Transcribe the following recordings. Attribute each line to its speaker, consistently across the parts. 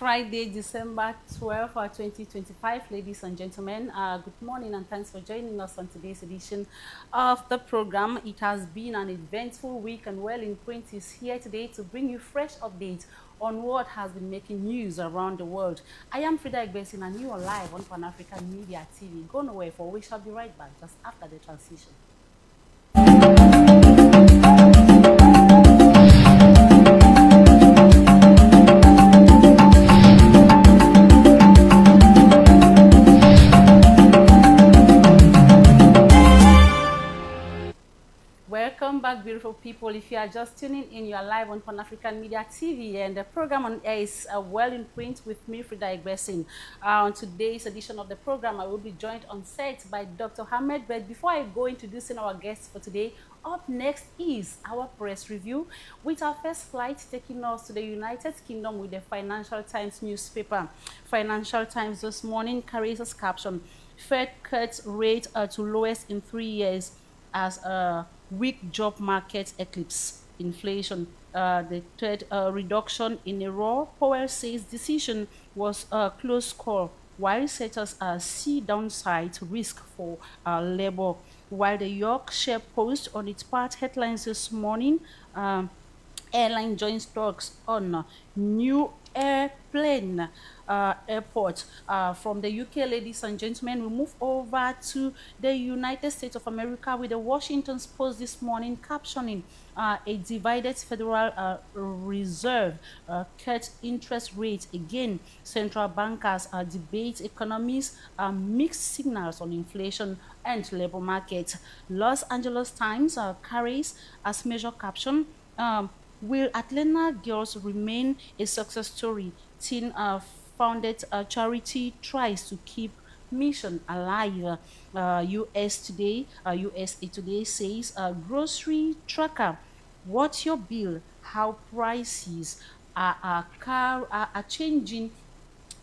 Speaker 1: Friday, December 12th, 2025. Ladies and gentlemen, good morning and thanks for joining us on today's edition of the program. It has been an eventful week, and Well in Print is here today to bring you fresh updates on what has been making news around the world. I am Frida Egbeson, and you are live on Pan African Media TV. Go nowhere, for we shall be right back just after the transition. Welcome back, beautiful people. If you are just tuning in, you are live on Pan African Media TV, and the program on air is Well in Print with me, Frida Egbeson. On today's edition of the program, I will be joined on set by Dr. Ahmed. But before I go introducing our guests for today, up next is our press review, with our first flight taking us to the United Kingdom with the Financial Times newspaper. Financial Times this morning carries as caption, Fed cuts rate to lowest in 3 years as a weak job market eclipse inflation. The third reduction in a row, Powell says decision was a close call, while researchers see downside risk for labor. While the Yorkshire Post on its part headlines this morning, airline joins talks on new airplane airport. From the UK, ladies and gentlemen, we move over to the United States of America with the Washington Post this morning captioning a divided Federal Reserve cut interest rates again. Central bankers debate economies, mixed signals on inflation and labor market. Los Angeles Times carries as major caption, will Atlanta girls remain a success story? Teen founded charity tries to keep mission alive. USA Today says grocery tracker. What's your bill? How prices are changing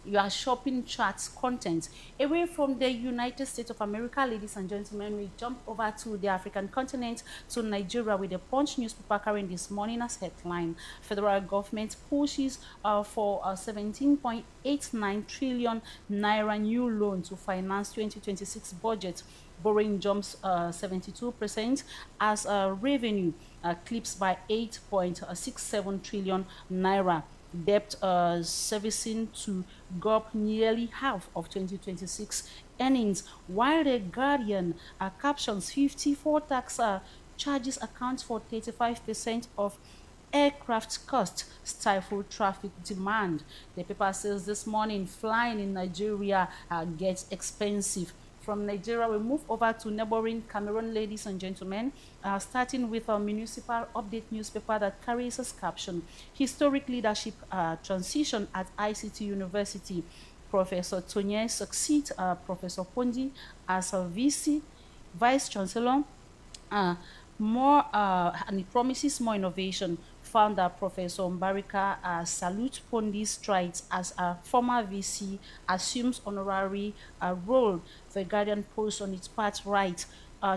Speaker 1: your shopping charts content. Away from the United States of America, ladies and gentlemen, we jump over to the African continent, to Nigeria, with the Punch newspaper carrying this morning as headline, Federal government pushes for a 17.89 trillion naira new loan to finance 2026 budget. Borrowing jumps 72% as revenue clips by 8.67 trillion naira. Debt servicing to gulp nearly half of 2026 earnings, while the Guardian captions 54 tax charges account for 35% of aircraft cost, stifle traffic demand. The paper says this morning flying in Nigeria gets expensive. From Nigeria, we move over to neighboring Cameroon, ladies and gentlemen, starting with a municipal update newspaper that carries as caption, Historic Leadership Transition at ICT University. Professor Tonye succeeds Professor Pondi as a Vice Chancellor. And it promises more innovation. Founder Professor Mbarika salutes Pondi's strides as a former VC assumes honorary role. The Guardian Post on its part writes,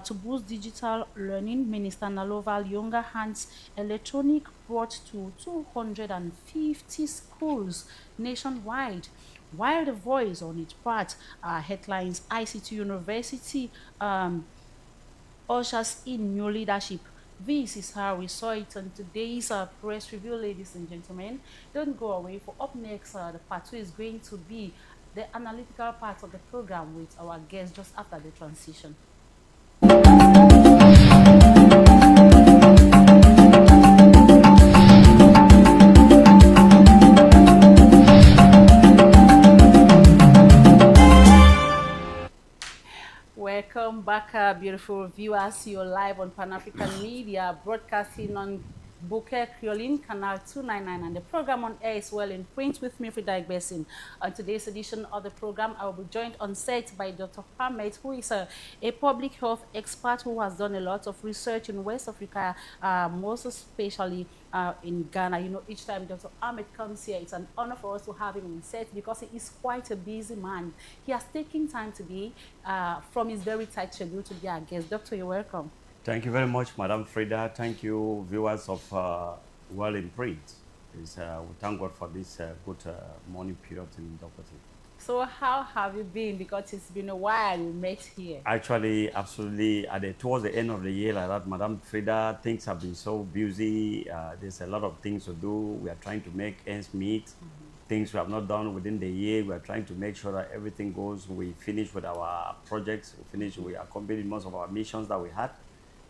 Speaker 1: to boost digital learning, Minister Nalova Lyonga hands electronic brought to 250 schools nationwide. While The Voice on its part headlines, ICT University ushers in new leadership. This is how we saw it on today's press review, ladies and gentlemen. Don't go away. For up next, the part 2 is going to be the analytical part of the program with our guests just after the transition. Welcome back, beautiful viewers. You're live on Pan African Media, broadcasting on Bouquet Creoline, Canal 299, and the program on air is Well in Print with me, Frida Egbeson. On today's edition of the program, I will be joined on set by Dr. Ahmed, who is a public health expert who has done a lot of research in West Africa, most especially in Ghana. You know, each time Dr. Ahmed comes here, it's an honor for us to have him on set because he is quite a busy man. He has taken time today from his very tight schedule to be our guest. Doctor, you're welcome.
Speaker 2: Thank you very much, Madam Frida. Thank you, viewers of Well in Print. We thank God for this good morning period in Dr. T.
Speaker 1: So how have you been? Because it's been a while we met here.
Speaker 2: Actually, absolutely, towards the end of the year, like that, Madam Frida, things have been so busy. There's a lot of things to do. We are trying to make ends meet. Things we have not done within the year. We are trying to make sure that everything goes. We finish with our projects. We accomplished most of our missions that we had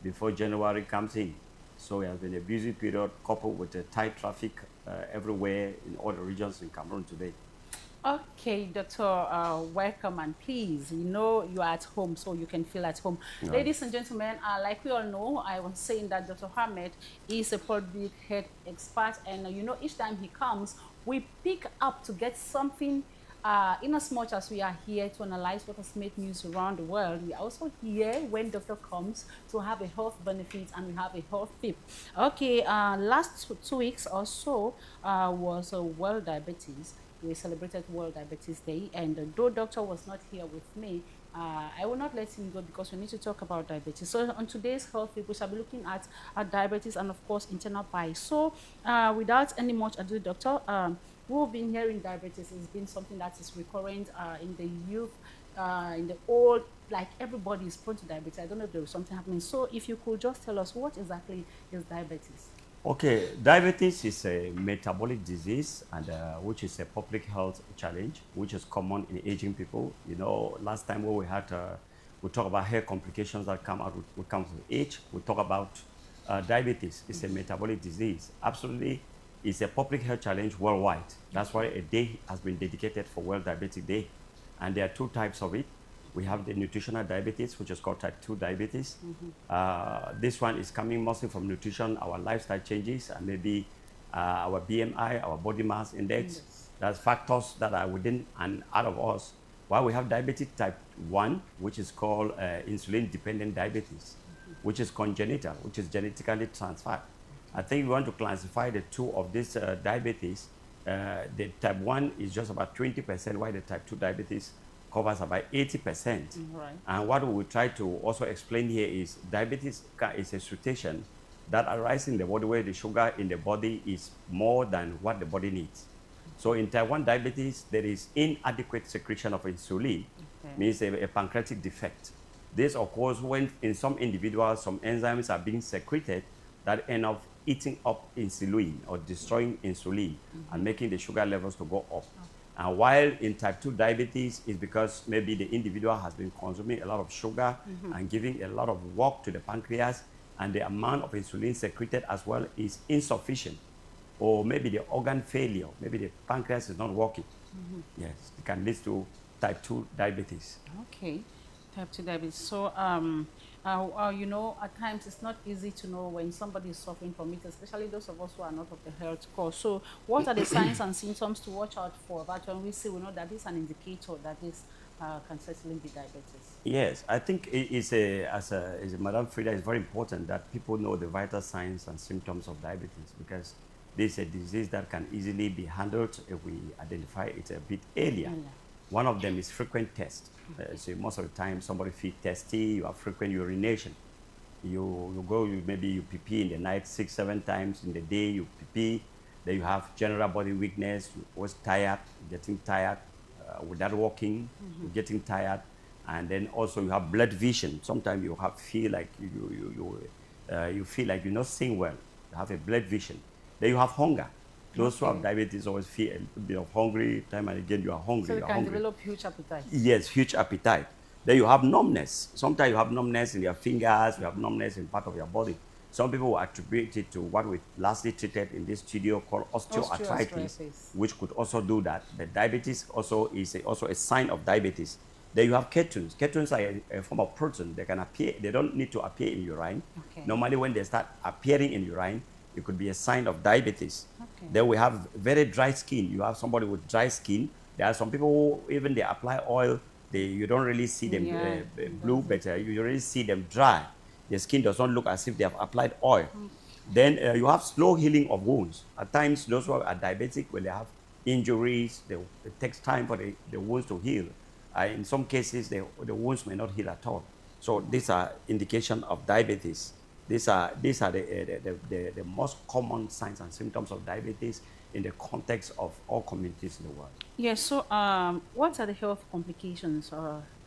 Speaker 2: before January comes in. So it has been a busy period coupled with the tight traffic everywhere in all the regions in Cameroon today.
Speaker 1: Okay, Doctor, welcome and please, you are at home, so you can feel at home.
Speaker 2: Right.
Speaker 1: Ladies and gentlemen, like we all know, I was saying that Dr. Ahmed is a public health expert, and each time he comes, we pick up to get something. In as much as we are here to analyze what has made news around the world, we are also here when doctor comes to have a health benefit and we have a health tip. Okay, last 2 weeks or so was World Diabetes. We celebrated World Diabetes Day, and though doctor was not here with me, I will not let him go because we need to talk about diabetes. So on today's health tip, we shall be looking at diabetes and of course internal bile. So without any much ado, doctor, we've been hearing diabetes has been something that is recurrent in the youth, in the old, like everybody is prone to diabetes. I don't know if there is something happening. So if you could just tell us what exactly is diabetes?
Speaker 2: Okay, diabetes is a metabolic disease and which is a public health challenge, which is common in aging people. Last time when we talk about hair complications that come out with comes with age. We talk about diabetes. It's a metabolic disease. Absolutely, it's a public health challenge worldwide. That's why a day has been dedicated for World Diabetic Day, and there are two types of it. We have the nutritional diabetes, which is called type 2 diabetes. This one is coming mostly from nutrition, our lifestyle changes, and maybe our BMI, our body mass index.
Speaker 1: Yes.
Speaker 2: That's factors that are within and out of us. While we have diabetes type 1, which is called insulin-dependent diabetes, which is congenital, which is genetically transferred. I think we want to classify the two of these diabetes. The type 1 is just about 20%, while the type 2 diabetes covers about 80%.
Speaker 1: Right.
Speaker 2: And what we will try to also explain here is diabetes is a situation that arises in the body where the sugar in the body is more than what the body needs. So in type 1 diabetes, there is inadequate secretion of insulin, means a pancreatic defect. This occurs when in some individuals, some enzymes are being secreted that end up eating up insulin or destroying insulin and making the sugar levels to go up. And while in type 2 diabetes is because maybe the individual has been consuming a lot of sugar and giving a lot of work to the pancreas, and the amount of insulin secreted as well is insufficient. Or maybe the organ failure, maybe the pancreas is not working. Yes, it can lead to type 2 diabetes.
Speaker 1: Okay, type 2 diabetes. So, at times it's not easy to know when somebody is suffering from it, especially those of us who are not of the health course. So, what are the signs and symptoms to watch out for? But when we see, we know that this is an indicator that this can certainly be diabetes.
Speaker 2: Yes, I think as Madam Frida, it's very important that people know the vital signs and symptoms of diabetes, because this is a disease that can easily be handled if we identify it a bit earlier. One of them is frequent tests. So most of the time, somebody feels thirsty, you have frequent urination. Maybe you pee in the night 6, 7 times in the day, you pee. Then you have general body weakness, you're always tired, getting tired. Without walking, you're getting tired. And then also you have blood vision. Sometimes you feel like you feel like you're not seeing well. You have a blood vision. Then you have hunger. Those who have diabetes always feel a bit of hungry. Time and again, you are hungry.
Speaker 1: So you can develop huge appetite.
Speaker 2: Yes, huge appetite. Then you have numbness. Sometimes you have numbness in your fingers. You have numbness in part of your body. Some people will attribute it to what we lastly treated in this studio called osteoarthritis, which could also do that. But diabetes also is also a sign of diabetes. Then you have ketones. Ketones are a form of protein. They can appear. They don't need to appear in urine. Normally, when they start appearing in urine, it could be a sign of diabetes. Then we have very dry skin. You have somebody with dry skin. There are some people who, even they apply oil, you don't really see them blue, but you really see them dry. The skin does not look as if they have applied oil. Then you have slow healing of wounds. At times, those who are diabetic, when they have injuries, it takes time for the wounds to heal. In some cases, the wounds may not heal at all. So these are indications of diabetes. These are the most common signs and symptoms of diabetes in the context of all communities in the world.
Speaker 1: Yes. So, what are the health complications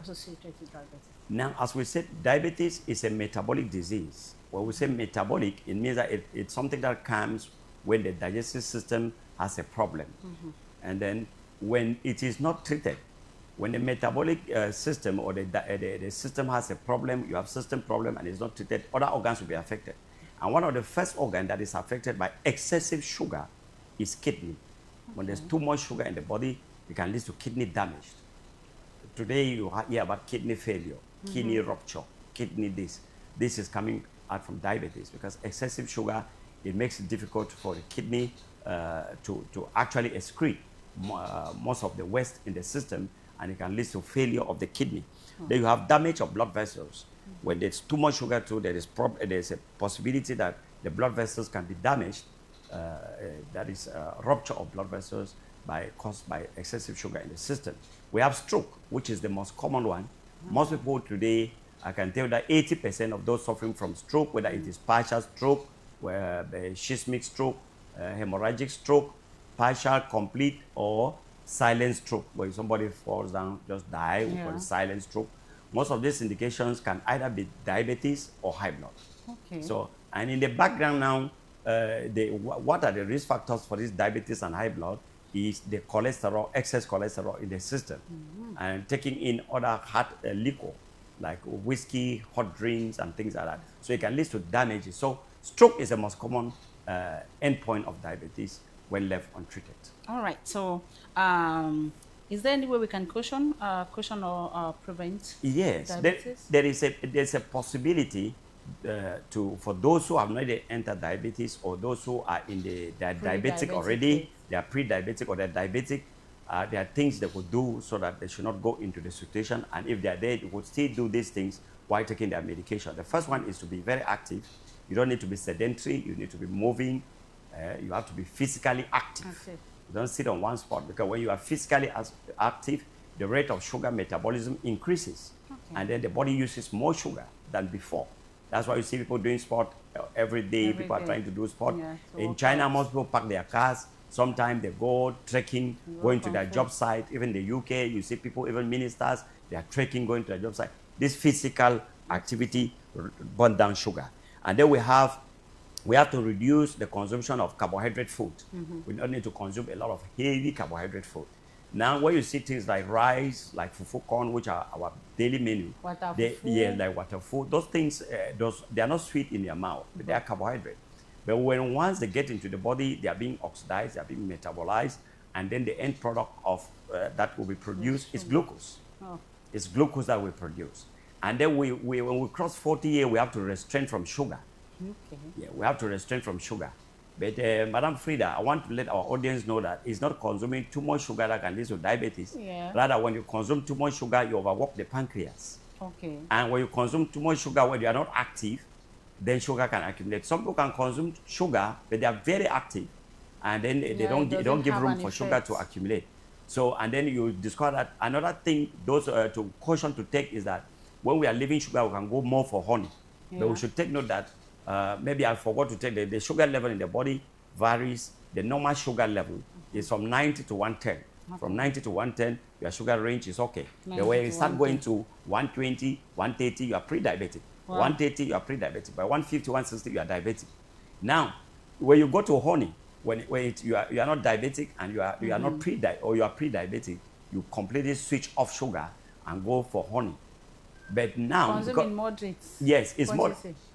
Speaker 1: associated with diabetes?
Speaker 2: Now, as we said, diabetes is a metabolic disease. When we say metabolic, it means that it's something that comes when the digestive system has a problem. And then when it is not treated, when the metabolic system or the system has a problem, you have system problem and it's not treated, other organs will be affected. And one of the first organs that is affected by excessive sugar is kidney. When there's too much sugar in the body, it can lead to kidney damage. Today you hear about kidney failure, kidney rupture, kidney this. This is coming out from diabetes because excessive sugar, it makes it difficult for the kidney to actually excrete most of the waste in the system, and it can lead to failure of the kidney. Then you have damage of blood vessels. When there's too much sugar too, there's a possibility that the blood vessels can be damaged. That is rupture of blood vessels caused by excessive sugar in the system. We have stroke, which is the most common one. Most people today, I can tell that 80% of those suffering from stroke, whether it is partial stroke, ischemic stroke, hemorrhagic stroke, partial, complete, or silent stroke, where somebody falls down, just die, we call it silent stroke. Most of these indications can either be diabetes or high blood.
Speaker 1: Okay.
Speaker 2: So, and in the background now, what are the risk factors for this diabetes and high blood is the cholesterol, excess cholesterol in the system, and taking in other hard liquor, like whiskey, hot drinks, and things like that. So it can lead to damage. So stroke is the most common endpoint of diabetes when left untreated.
Speaker 1: All right. So, is there any way we can caution or prevent diabetes?
Speaker 2: There's a possibility for those who have not yet entered diabetes, or those who are they're diabetic already, they are pre-diabetic or they're diabetic. There are things they could do so that they should not go into the situation. And if they're there, you could still do these things while taking their medication. The first one is to be very active. You don't need to be sedentary. You need to be moving. You have to be physically active. You don't sit on one spot, because when you are physically active, the rate of sugar metabolism increases. And then the body uses more sugar than before. That's why you see people doing sport every day. People are trying to do sport. In China, most people park their cars. Sometimes they go trekking, going to their job site. Even in the UK, you see people, even ministers, they are trekking, going to their job site. This physical activity burns down sugar. And then we have to reduce the consumption of carbohydrate food. We don't need to consume a lot of heavy carbohydrate food. Now, when you see things like rice, like fufu corn, which are our daily menu, like water food, those things, they are not sweet in their mouth, but they are carbohydrate. But once they get into the body, they are being oxidized, they are being metabolized, and then the end product of that will be produced is glucose. It's glucose that we produce. And then when we cross 40 years, we have to restrain from sugar. Yeah, we have to restrain from sugar. But Madam Frida, I want to let our audience know that it's not consuming too much sugar that can lead to diabetes. Rather, when you consume too much sugar, you overwork the pancreas. And when you consume too much sugar when you are not active, then sugar can accumulate. Some people can consume sugar, but they are very active, and then they don't give room for sugar to accumulate. So, and then you discover that another thing, to caution to take, is that when we are leaving sugar, we can go more for honey. But we should take note that maybe I forgot to take the sugar level in the body varies. The normal sugar level is from 90 to 110. From 90 to 110, your sugar range is okay. But when you start going to 120, 130, you are pre-diabetic. 130, you are pre-diabetic. By 150, 160, you are diabetic. Now, when you go to honey, you are not diabetic and you are not you are pre-diabetic, you completely switch off sugar and go for honey. But now,
Speaker 1: consume in moderate.
Speaker 2: Yes, it's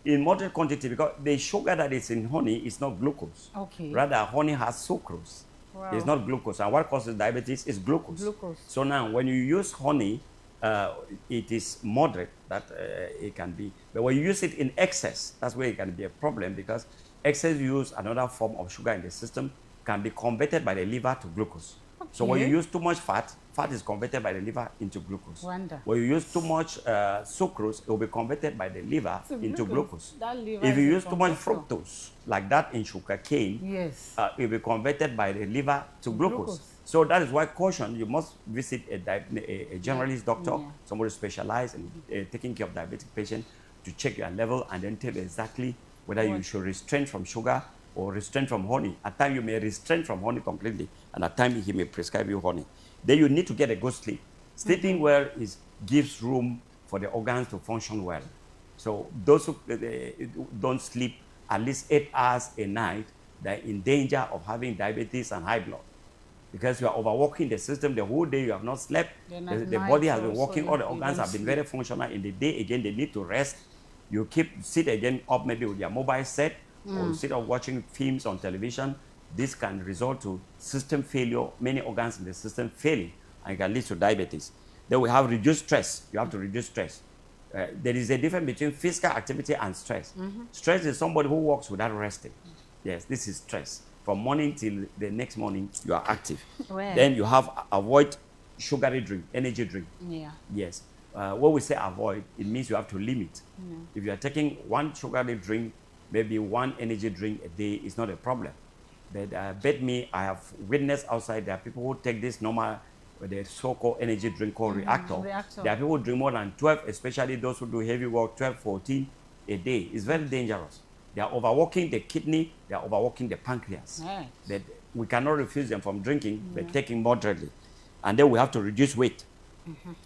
Speaker 2: in moderate quantity, because the sugar that is in honey is not glucose. Rather, honey has sucrose. It's not glucose. And what causes diabetes is glucose. So now, when you use honey, it is moderate that it can be. But when you use it in excess, that's where it can be a problem, because excess use, another form of sugar in the system, can be converted by the liver to glucose. So when you use too much fat is converted by the liver into glucose. When you use too much sucrose, it will be converted by the liver into glucose. If you use too much fructose, like that in sugar cane, it will be converted by the liver to glucose. So that is why caution, you must visit a generalist doctor, somebody specialized in taking care of diabetic patients, to check your level and then tell you exactly whether you should restrain from sugar or restrain from honey. At times you may restrain from honey completely, and at times he may prescribe you honey. Then you need to get a good sleep. Sleeping well gives room for the organs to function well. So those who don't sleep at least 8 hours a night, they're in danger of having diabetes and high blood. Because you are overworking the system the whole day, you have not slept. The body has been working, all the organs have been very functional. In the day, again, they need to rest. You sit again up maybe with your mobile set, or sit up watching films on television. This can result to system failure, many organs in the system failing, and it can lead to diabetes. Then we have reduced stress. You have to reduce stress. There is a difference between physical activity and stress. Stress is somebody who works without resting. Yes, this is stress. From morning till the next morning, you are active.
Speaker 1: Well.
Speaker 2: Then you have avoid sugary drink, energy drink.
Speaker 1: Yeah.
Speaker 2: Yes. When we say avoid, it means you have to limit. If you are taking one sugary drink, maybe one energy drink a day, is not a problem. But bet me, I have witnessed outside there are people who take this normal, the so-called energy drink called Reactor. There are people who drink more than 12, especially those who do heavy work, 12, 14 a day. It's very dangerous. They are overworking the kidney, they are overworking the pancreas.
Speaker 1: Nice.
Speaker 2: That we cannot refuse them from drinking, but taking moderately. And then we have to reduce weight.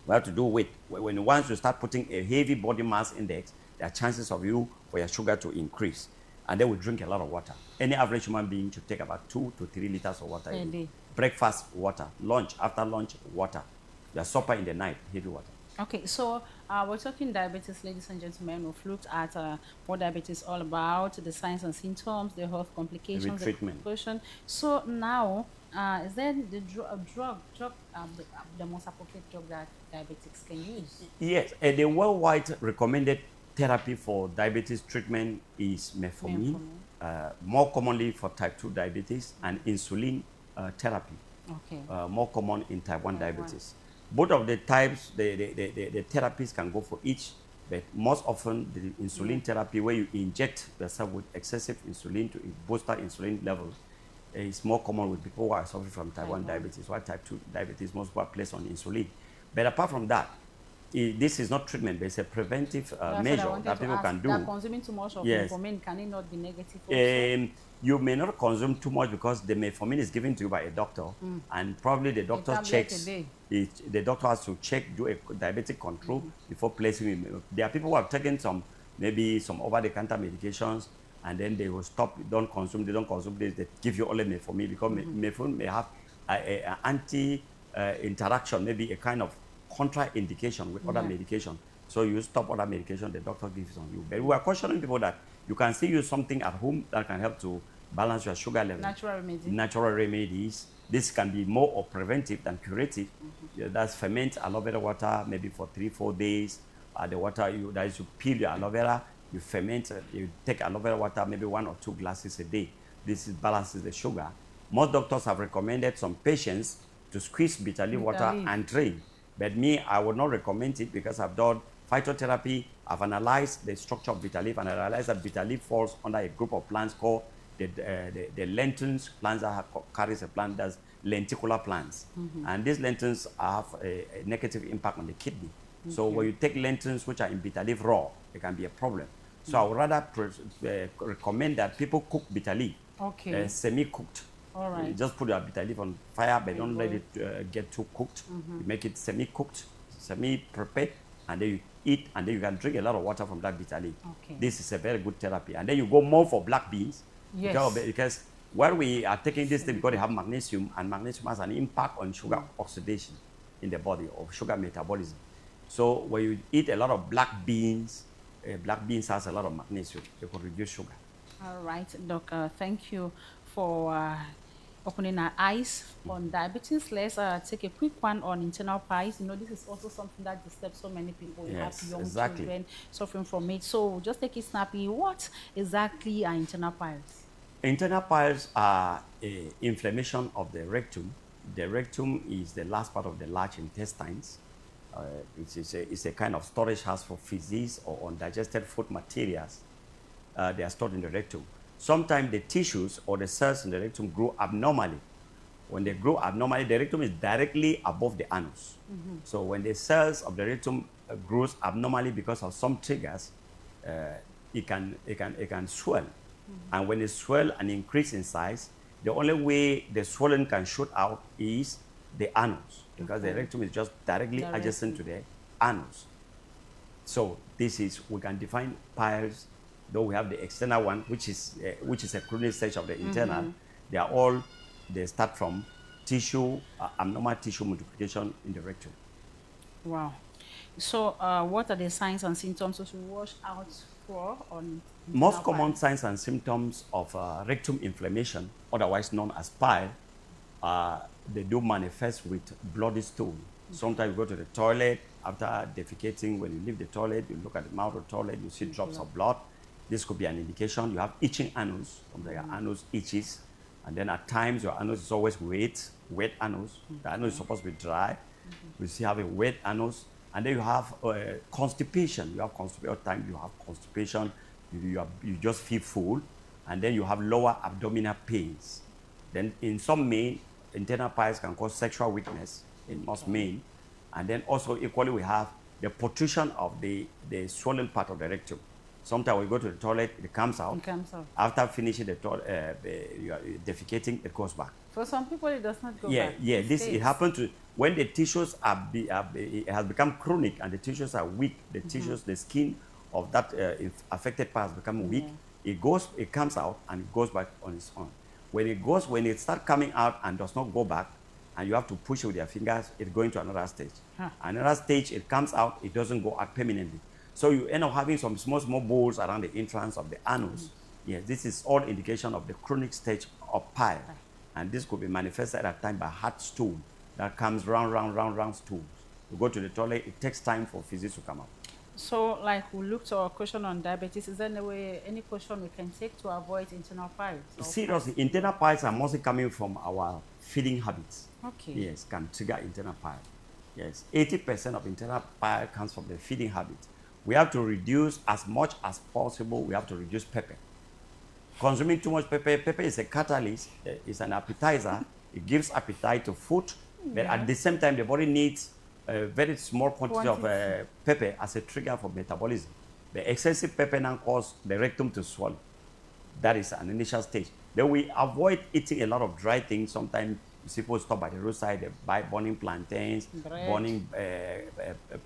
Speaker 2: We have to do weight. Once you start putting a heavy body mass index, there are chances of you for your sugar to increase. And then we drink a lot of water. Any average human being should take about 2 to 3 liters of water a day. Breakfast, water. Lunch, after lunch, water. Your supper in the night, heavy water.
Speaker 1: Okay, so we're talking diabetes, ladies and gentlemen. We've looked at what diabetes is all about, the signs and symptoms, the health complications, the treatment. So now, is there the the most appropriate drug that diabetics can use?
Speaker 2: Yes, the worldwide recommended therapy for diabetes treatment is metformin, more commonly for type 2 diabetes, and insulin therapy, more common in type 1 diabetes. Both of the types, the therapies can go for each, but most often the insulin therapy, where you inject yourself with excessive insulin to boost that insulin level, is more common with people who are suffering from type 1 diabetes, while type 2 diabetes, most people are placed on insulin. But apart from that, this is not treatment, but it's a preventive measure that people can do.
Speaker 1: That consuming too much of metformin, can it not be negative also?
Speaker 2: You may not consume too much because the metformin is given to you by a doctor, and probably the doctor checks. The doctor has to check, do a diabetic control before placing you. There are people who have taken maybe some over-the-counter medications, and then they will stop, they don't consume this, they give you only metformin, because metformin may have an anti-interaction, maybe a kind of contraindication with other medication. So you stop other medication the doctor gives on you. But we are cautioning people that you can still use something at home that can help to balance your sugar level. Natural remedies. This can be more of preventive than curative. That's ferment aloe vera water maybe for 3-4 days. The water you peel your aloe vera, you ferment, you take aloe vera water maybe 1 or 2 glasses a day. This balances the sugar. Most doctors have recommended some patients to squeeze bitter leaf water and drink. But me, I would not recommend it because I've done phytotherapy. I've analyzed the structure of bitter leaf, and I realized that bitter leaf falls under a group of plants called the lentils plants that carries a plant that's lenticular plants. And these lentils have a negative impact on the kidney. So when you take lentils which are in bitter leaf raw, it can be a problem. So I would rather recommend that people cook bitter leaf, semi-cooked.
Speaker 1: All right.
Speaker 2: You just put your bitter leaf on fire, but don't let it get too cooked. You make it semi-cooked, semi-prepared, and then you eat, and then you can drink a lot of water from that bitter leaf. This is a very good therapy. And then you go more for black beans. Because while we are taking this thing, because they have magnesium, and magnesium has an impact on sugar oxidation in the body, or sugar metabolism. So when you eat a lot of black beans has a lot of magnesium. It will reduce sugar.
Speaker 1: All right, Doc, thank you for opening our eyes on diabetes. Let's take a quick one on internal piles. You know, this is also something that disturbs so many people. You have young children suffering from it. So just take it snappy. What exactly are internal piles?
Speaker 2: Internal piles are inflammation of the rectum. The rectum is the last part of the large intestines. It's a kind of storage house for feces or undigested food materials. They are stored in the rectum. Sometimes the tissues or the cells in the rectum grow abnormally. When they grow abnormally, the rectum is directly above the anus. So when the cells of the rectum grows abnormally because of some triggers, it can swell. And when it swell and increase in size, the only way the swelling can shoot out is the anus, because the rectum is just directly adjacent to the anus. So this is, we can define piles, though we have the external one, which is a chronic stage of the internal. They start from tissue, abnormal tissue multiplication in the rectum.
Speaker 1: Wow. So what are the signs and symptoms we should watch out for on
Speaker 2: Most common signs and symptoms of rectum inflammation, otherwise known as pile, they do manifest with bloody stool. Sometimes you go to the toilet after defecating. When you leave the toilet, you look at the mouth of the toilet, you see drops of blood. This could be an indication. You have itching anus. Sometimes your anus itches. And then at times your anus is always wet anus. The anus is supposed to be dry. You see, have a wet anus. And then you have constipation. You have constipation. At times you have constipation. You just feel full. And then you have lower abdominal pains. Then in some men, internal piles can cause sexual weakness in most men. And then also equally we have the protrusion of the swollen part of the rectum. Sometimes when you go to the toilet, it comes out.
Speaker 1: It comes out.
Speaker 2: After finishing the you are defecating, it goes back.
Speaker 1: For some people, it does not go back.
Speaker 2: Yeah. It happens to when the tissues it has become chronic and the tissues are weak. The tissues, the skin of that affected part has become weak. It comes out and it goes back on its own. When it starts coming out and does not go back, and you have to push it with your fingers, it's going to another stage. Another stage, it comes out, it doesn't go out permanently. So you end up having some small balls around the entrance of the anus. Yes, this is all indication of the chronic stage of pile. And this could be manifested at times by hard stool that comes round stools. You go to the toilet, it takes time for physics to come out.
Speaker 1: So, like we looked at our question on diabetes, is there any question we can take to avoid internal piles?
Speaker 2: Seriously, internal piles are mostly coming from our feeding habits.
Speaker 1: Okay.
Speaker 2: Yes, can trigger internal pile. Yes, 80% of internal pile comes from the feeding habit. We have to reduce as much as possible. We have to reduce pepper. Consuming too much pepper. Pepper is a catalyst. It's an appetizer. It gives appetite to food, but at the same time, the body needs a very small quantity of pepper as a trigger for metabolism. The excessive pepper now causes the rectum to swell. That is an initial stage. Then we avoid eating a lot of dry things. Sometimes people stop by the roadside, they buy burning plantains, burning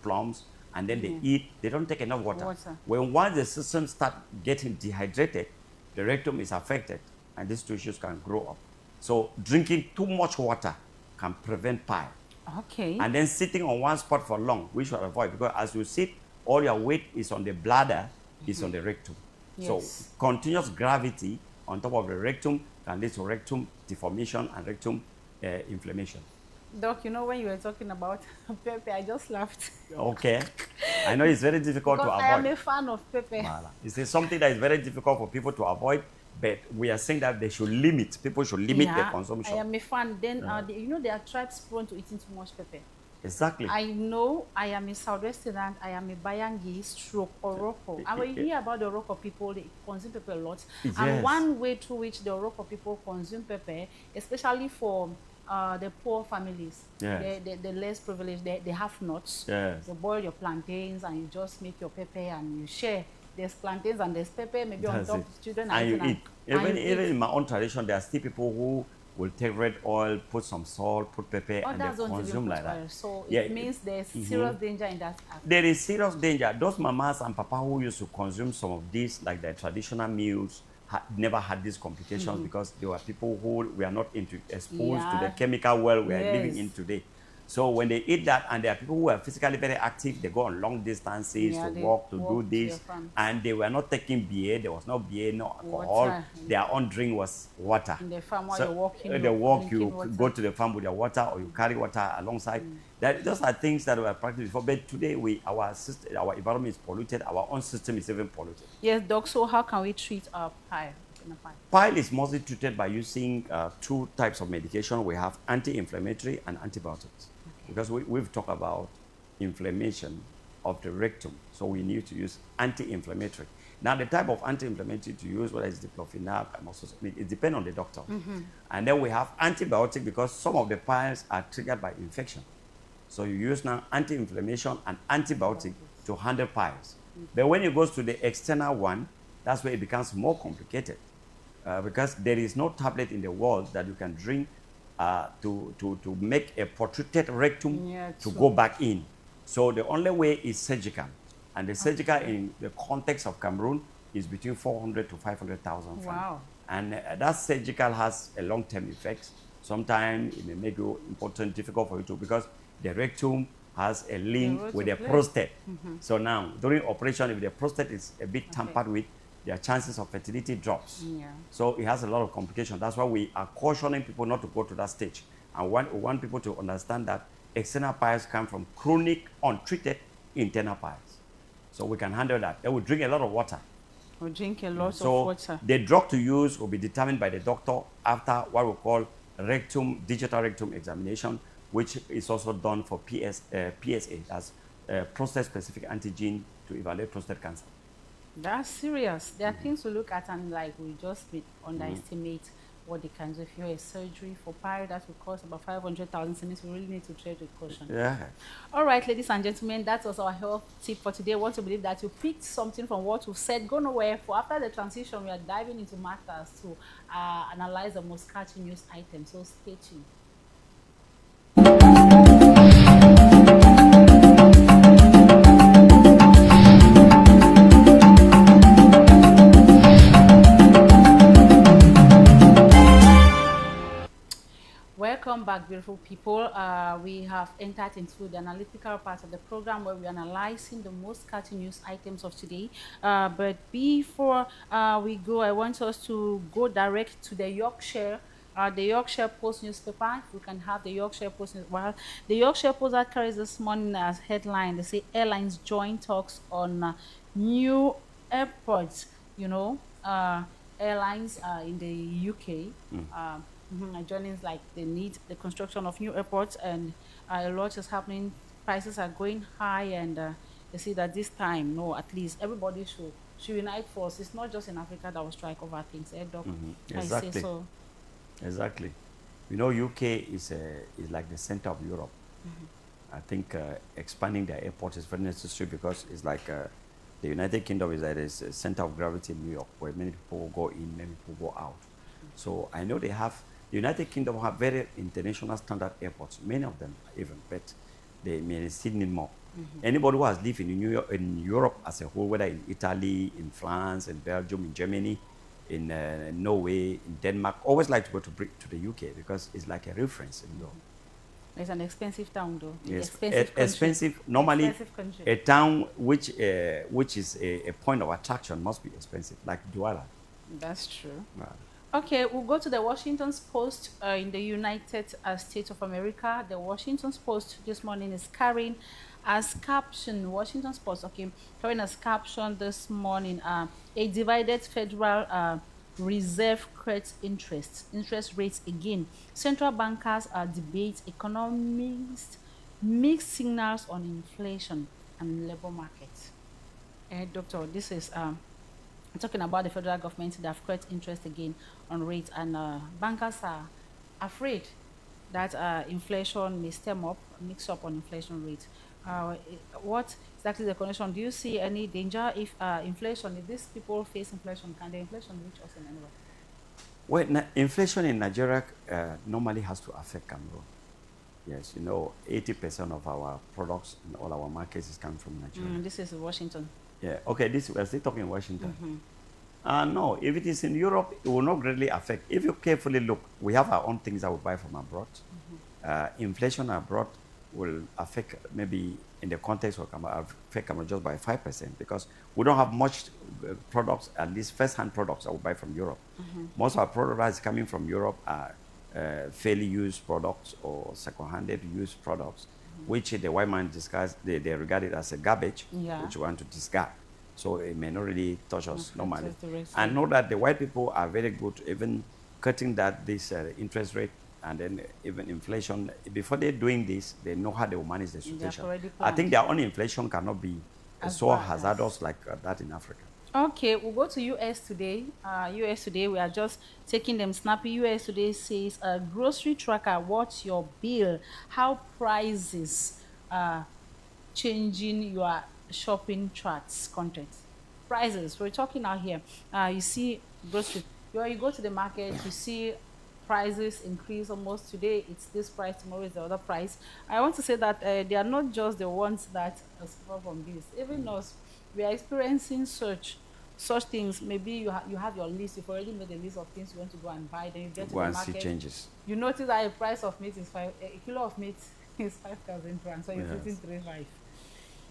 Speaker 2: plums, and then they eat. They don't take enough water. Once the system starts getting dehydrated, the rectum is affected, and these tissues can grow up. So drinking too much water can prevent pile.
Speaker 1: Okay.
Speaker 2: And then sitting on one spot for long, we should avoid, because as you sit, all your weight is on the bladder, is on the rectum.
Speaker 1: Yes.
Speaker 2: So continuous gravity on top of the rectum can lead to rectum deformation and rectum inflammation.
Speaker 1: Doc, you know, when you were talking about pepper, I just laughed.
Speaker 2: Okay. I know it's very difficult to avoid.
Speaker 1: I am a fan of pepper.
Speaker 2: It's something that is very difficult for people to avoid, but we are saying that they should limit. People should limit their consumption.
Speaker 1: I am a fan. Then, you know, there are tribes prone to eating too much pepper.
Speaker 2: Exactly.
Speaker 1: I know I am a Southwestern, I am a Bayangi stroke Oroko. And when you hear about the Oroko people, they consume pepper a lot. Yes. And one way through which the Oroko people consume pepper, especially for the poor families, the less privileged, they have nuts.
Speaker 2: Yes.
Speaker 1: You boil your plantains and you just make your pepper and you share. There's plantains and there's pepper, maybe on top of children.
Speaker 2: And you eat. Even in my own tradition, there are still people who will take red oil, put some salt, put pepper, and they consume like that.
Speaker 1: So it means there's serious danger in that act.
Speaker 2: There is serious danger. Those mamas and papa who used to consume some of these, like their traditional meals, never had these complications because they were people who were not exposed to the chemical world we are living in today. So when they eat that, and there are people who are physically very active, they go on long distances to walk, to do this, and they were not taking beer. There was no beer, no alcohol. Their own drink was water.
Speaker 1: In the farm while you're walking,
Speaker 2: you go to the farm with your water, or you carry water alongside. Those are things that were practiced before. But today, our environment is polluted. Our own system is even polluted.
Speaker 1: Yes, Doc. So how can we treat our pile?
Speaker 2: Pile is mostly treated by using two types of medication. We have anti-inflammatory and antibiotics. Because we've talked about inflammation of the rectum, so we need to use anti-inflammatory. Now, the type of anti-inflammatory to use, whether it's diclofenac, it depends on the doctor. And then we have antibiotic, because some of the piles are triggered by infection. So you use now anti-inflammation and antibiotic to handle piles. But when it goes to the external one, that's where it becomes more complicated. Because there is no tablet in the world that you can drink to make a protruded rectum to go back in. So the only way is surgical. And the surgical in the context of Cameroon is between 400 to 500,000 francs.
Speaker 1: Wow.
Speaker 2: And that surgical has a long-term effect. Sometimes it may make you important, difficult for you to, because the rectum has a link with the prostate. So now, during operation, if the prostate is a bit tampered with, their chances of fertility drops. So it has a lot of complications. That's why we are cautioning people not to go to that stage. And we want people to understand that external piles come from chronic, untreated internal piles. So we can handle that. They will drink a lot of water.
Speaker 1: We'll drink a lot of water.
Speaker 2: The drug to use will be determined by the doctor after what we call digital rectum examination, which is also done for PSA, that's prostate-specific antigen to evaluate prostate cancer.
Speaker 1: That's serious. There are things to look at, and like we just underestimate what they can do. If you're a surgery for pile, that will cost about 500,000 cedis. We really need to tread with caution.
Speaker 2: Yeah.
Speaker 1: All right, ladies and gentlemen, that was our health tip for today. I want to believe that you picked something from what we've said. Go nowhere. For after the transition, we are diving into matters to analyze the most catchy news items. So stay tuned. Welcome back, beautiful people. We have entered into the analytical part of the program where we're analyzing the most catchy news items of today. But before we go, I want us to go direct to the Yorkshire Post newspaper. If we can have the Yorkshire Post. Well, the Yorkshire Post that carries this morning as headline, they say airlines join talks on new airports. You know, airlines in the UK. Joining like they need the construction of new airports, and a lot is happening. Prices are going high, and they see that this time, no, at least everybody should unite force. It's not just in Africa that will strike over things.
Speaker 2: Exactly.
Speaker 1: I say so.
Speaker 2: Exactly. You know, UK is like the center of Europe. I think expanding their airport is very necessary, because it's like the United Kingdom is like a center of gravity in New York, where many people will go in, many people go out. So I know the United Kingdom have very international standard airports, many of them even, but they may still need more. Anybody who has lived in Europe as a whole, whether in Italy, in France, in Belgium, in Germany, in Norway, in Denmark, always like to go to the UK, because it's like a reference in Europe.
Speaker 1: It's an expensive town, though.
Speaker 2: Yes, expensive. Normally, expensive a town which is a point of attraction must be expensive, like Douala.
Speaker 1: That's true. Okay, we'll go to the Washington Post in the United States of America. The Washington Post this morning is carrying as caption, Washington Post, carrying as caption this morning, a divided Federal Reserve cuts interest rates again. Central bankers debate economists, mixed signals on inflation and labor market. Doctor, this is talking about the federal government that have cut interest again on rates, and bankers are afraid that inflation may stem up, mix up on inflation rates. What exactly the connection? Do you see any danger if inflation, if these people face inflation, can the inflation reach us in any way?
Speaker 2: Well, inflation in Nigeria normally has to affect Cameroon. Yes, you know, 80% of our products in all our markets is coming from Nigeria.
Speaker 1: This is Washington.
Speaker 2: Yeah, okay, we're still talking Washington. No, if it is in Europe, it will not greatly affect. If you carefully look, we have our own things that we buy from abroad. Inflation abroad will affect, maybe in the context of affect Cameroon just by 5%, because we don't have much products, at least first-hand products that we buy from Europe. Most of our products coming from Europe are fairly used products or second-handed used products, which the white man they regard it as a garbage, which we want to discard. So it may not really touch us normally. I know that the white people are very good, even cutting this interest rate and then even inflation. Before they're doing this, they know how they will manage the situation. I think their own inflation cannot be so hazardous like that in Africa.
Speaker 1: Okay, we'll go to US today. US today, we are just taking them snappy. US today says, grocery tracker, what's your bill? How prices are changing your shopping charts content. Prices, we're talking out here. You see grocery, you go to the market, you see prices increase almost today it's this price, tomorrow is the other price. I want to say that they are not just the ones that suffer from this. Even us, we are experiencing such things. Maybe you have your list, you've already made a list of things you want to go and buy, then you get to
Speaker 2: Go
Speaker 1: the
Speaker 2: and see
Speaker 1: market,
Speaker 2: changes.
Speaker 1: you notice that a price of meat is a kilo of meat is 5,000 francs, so you're
Speaker 2: Yes.
Speaker 1: putting 3,500.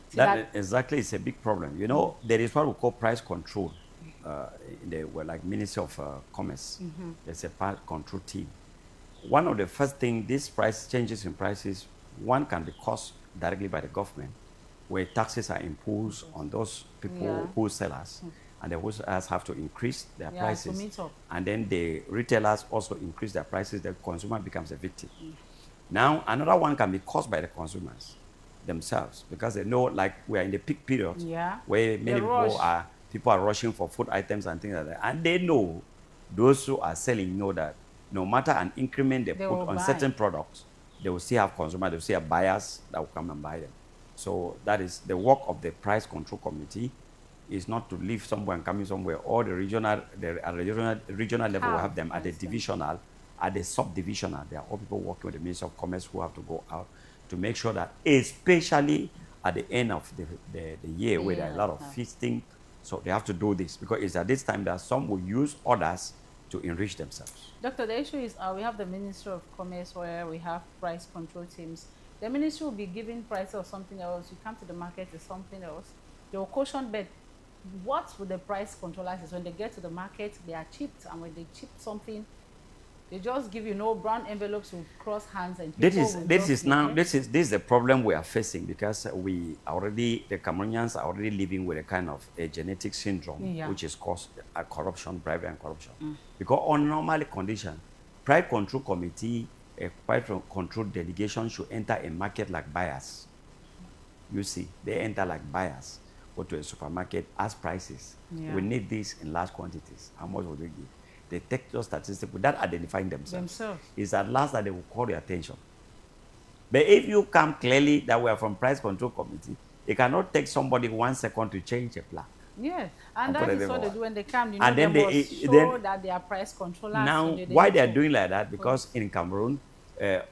Speaker 1: See
Speaker 2: That exactly is a big problem. You know, there is what we call price control. In the like Ministry of Commerce, there's a price control team. One of the first thing, these price changes in prices, one can be caused directly by the government, where taxes are imposed on those people,
Speaker 1: Yeah.
Speaker 2: wholesalers, and the wholesalers have to increase their
Speaker 1: Yeah, to
Speaker 2: prices,
Speaker 1: meet up.
Speaker 2: and then the retailers also increase their prices. The consumer becomes a victim. Now, another one can be caused by the consumers themselves, because they know, like, we are in the peak period,
Speaker 1: Yeah.
Speaker 2: where
Speaker 1: The
Speaker 2: many
Speaker 1: rush.
Speaker 2: people are rushing for food items and things like that, and they know, those who are selling know that no matter an increment they
Speaker 1: They
Speaker 2: put
Speaker 1: will
Speaker 2: on
Speaker 1: buy.
Speaker 2: certain products, they will still have consumers, they will still have buyers that will come and buy them. So that is the work of the price control committee, is not to leave somewhere and coming somewhere. All the regional level will have them at the divisional, at the subdivisional. There are all people working with the Ministry of Commerce who have to go out to make sure that, especially at the end of the year, where there are a lot of feasting, so they have to do this, because it's at this time that some will use others to enrich themselves.
Speaker 1: Doctor, the issue is we have the Ministry of Commerce where we have price control teams. The ministry will be giving prices of something else. You come to the market, it's something else. They will caution, but what would the price controllers is when they get to the market, they are chipped, and when they chip something, they just give you no brown envelopes will cross hands and people
Speaker 2: This is the problem we are facing, because the Cameroonians are already living with a kind of a genetic syndrome, which is caused corruption, bribery and corruption. Because on normal condition, price control committee, a price control delegation should enter a market like buyers. You see, they enter like buyers, go to a supermarket, ask prices. We need this in large quantities. How much would they give? They take those statistics without identifying themselves. It's at last that they will call your attention. But if you come clearly that we are from price control committee, it cannot take somebody 1 second to change a plan.
Speaker 1: Yeah, and that is what they do when they come. You know,
Speaker 2: And then
Speaker 1: they must show that they are price controllers.
Speaker 2: Now,
Speaker 1: so
Speaker 2: why they are doing like that? Because in Cameroon,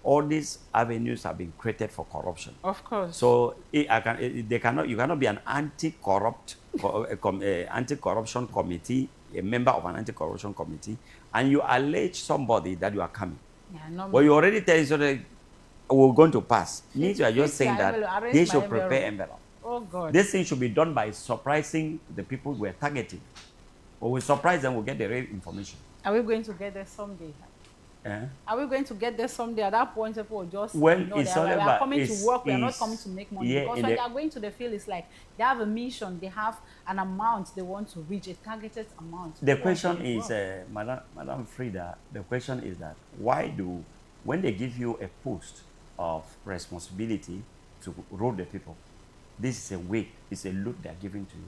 Speaker 2: all these avenues have been created for corruption.
Speaker 1: Of course.
Speaker 2: So you cannot be an anti-corruption committee, a member of an anti-corruption committee, and you allege somebody that you are coming. Well, you already tell each other we're going to pass. Means you are just saying that they should prepare envelope.
Speaker 1: Oh God.
Speaker 2: This thing should be done by surprising the people we're targeting. When we surprise them, we'll get the real information.
Speaker 1: Are we going to get there someday? Are we going to get there someday? At that point, people will just
Speaker 2: know that we
Speaker 1: are coming to work, we are not coming to make money. Because when they are going to the field, it's like they have a mission, they have an amount they want to reach, a targeted amount.
Speaker 2: The question is, Madam Frida, the question is that when they give you a post of responsibility to rule the people, this is a weight, it's a load they are giving to you.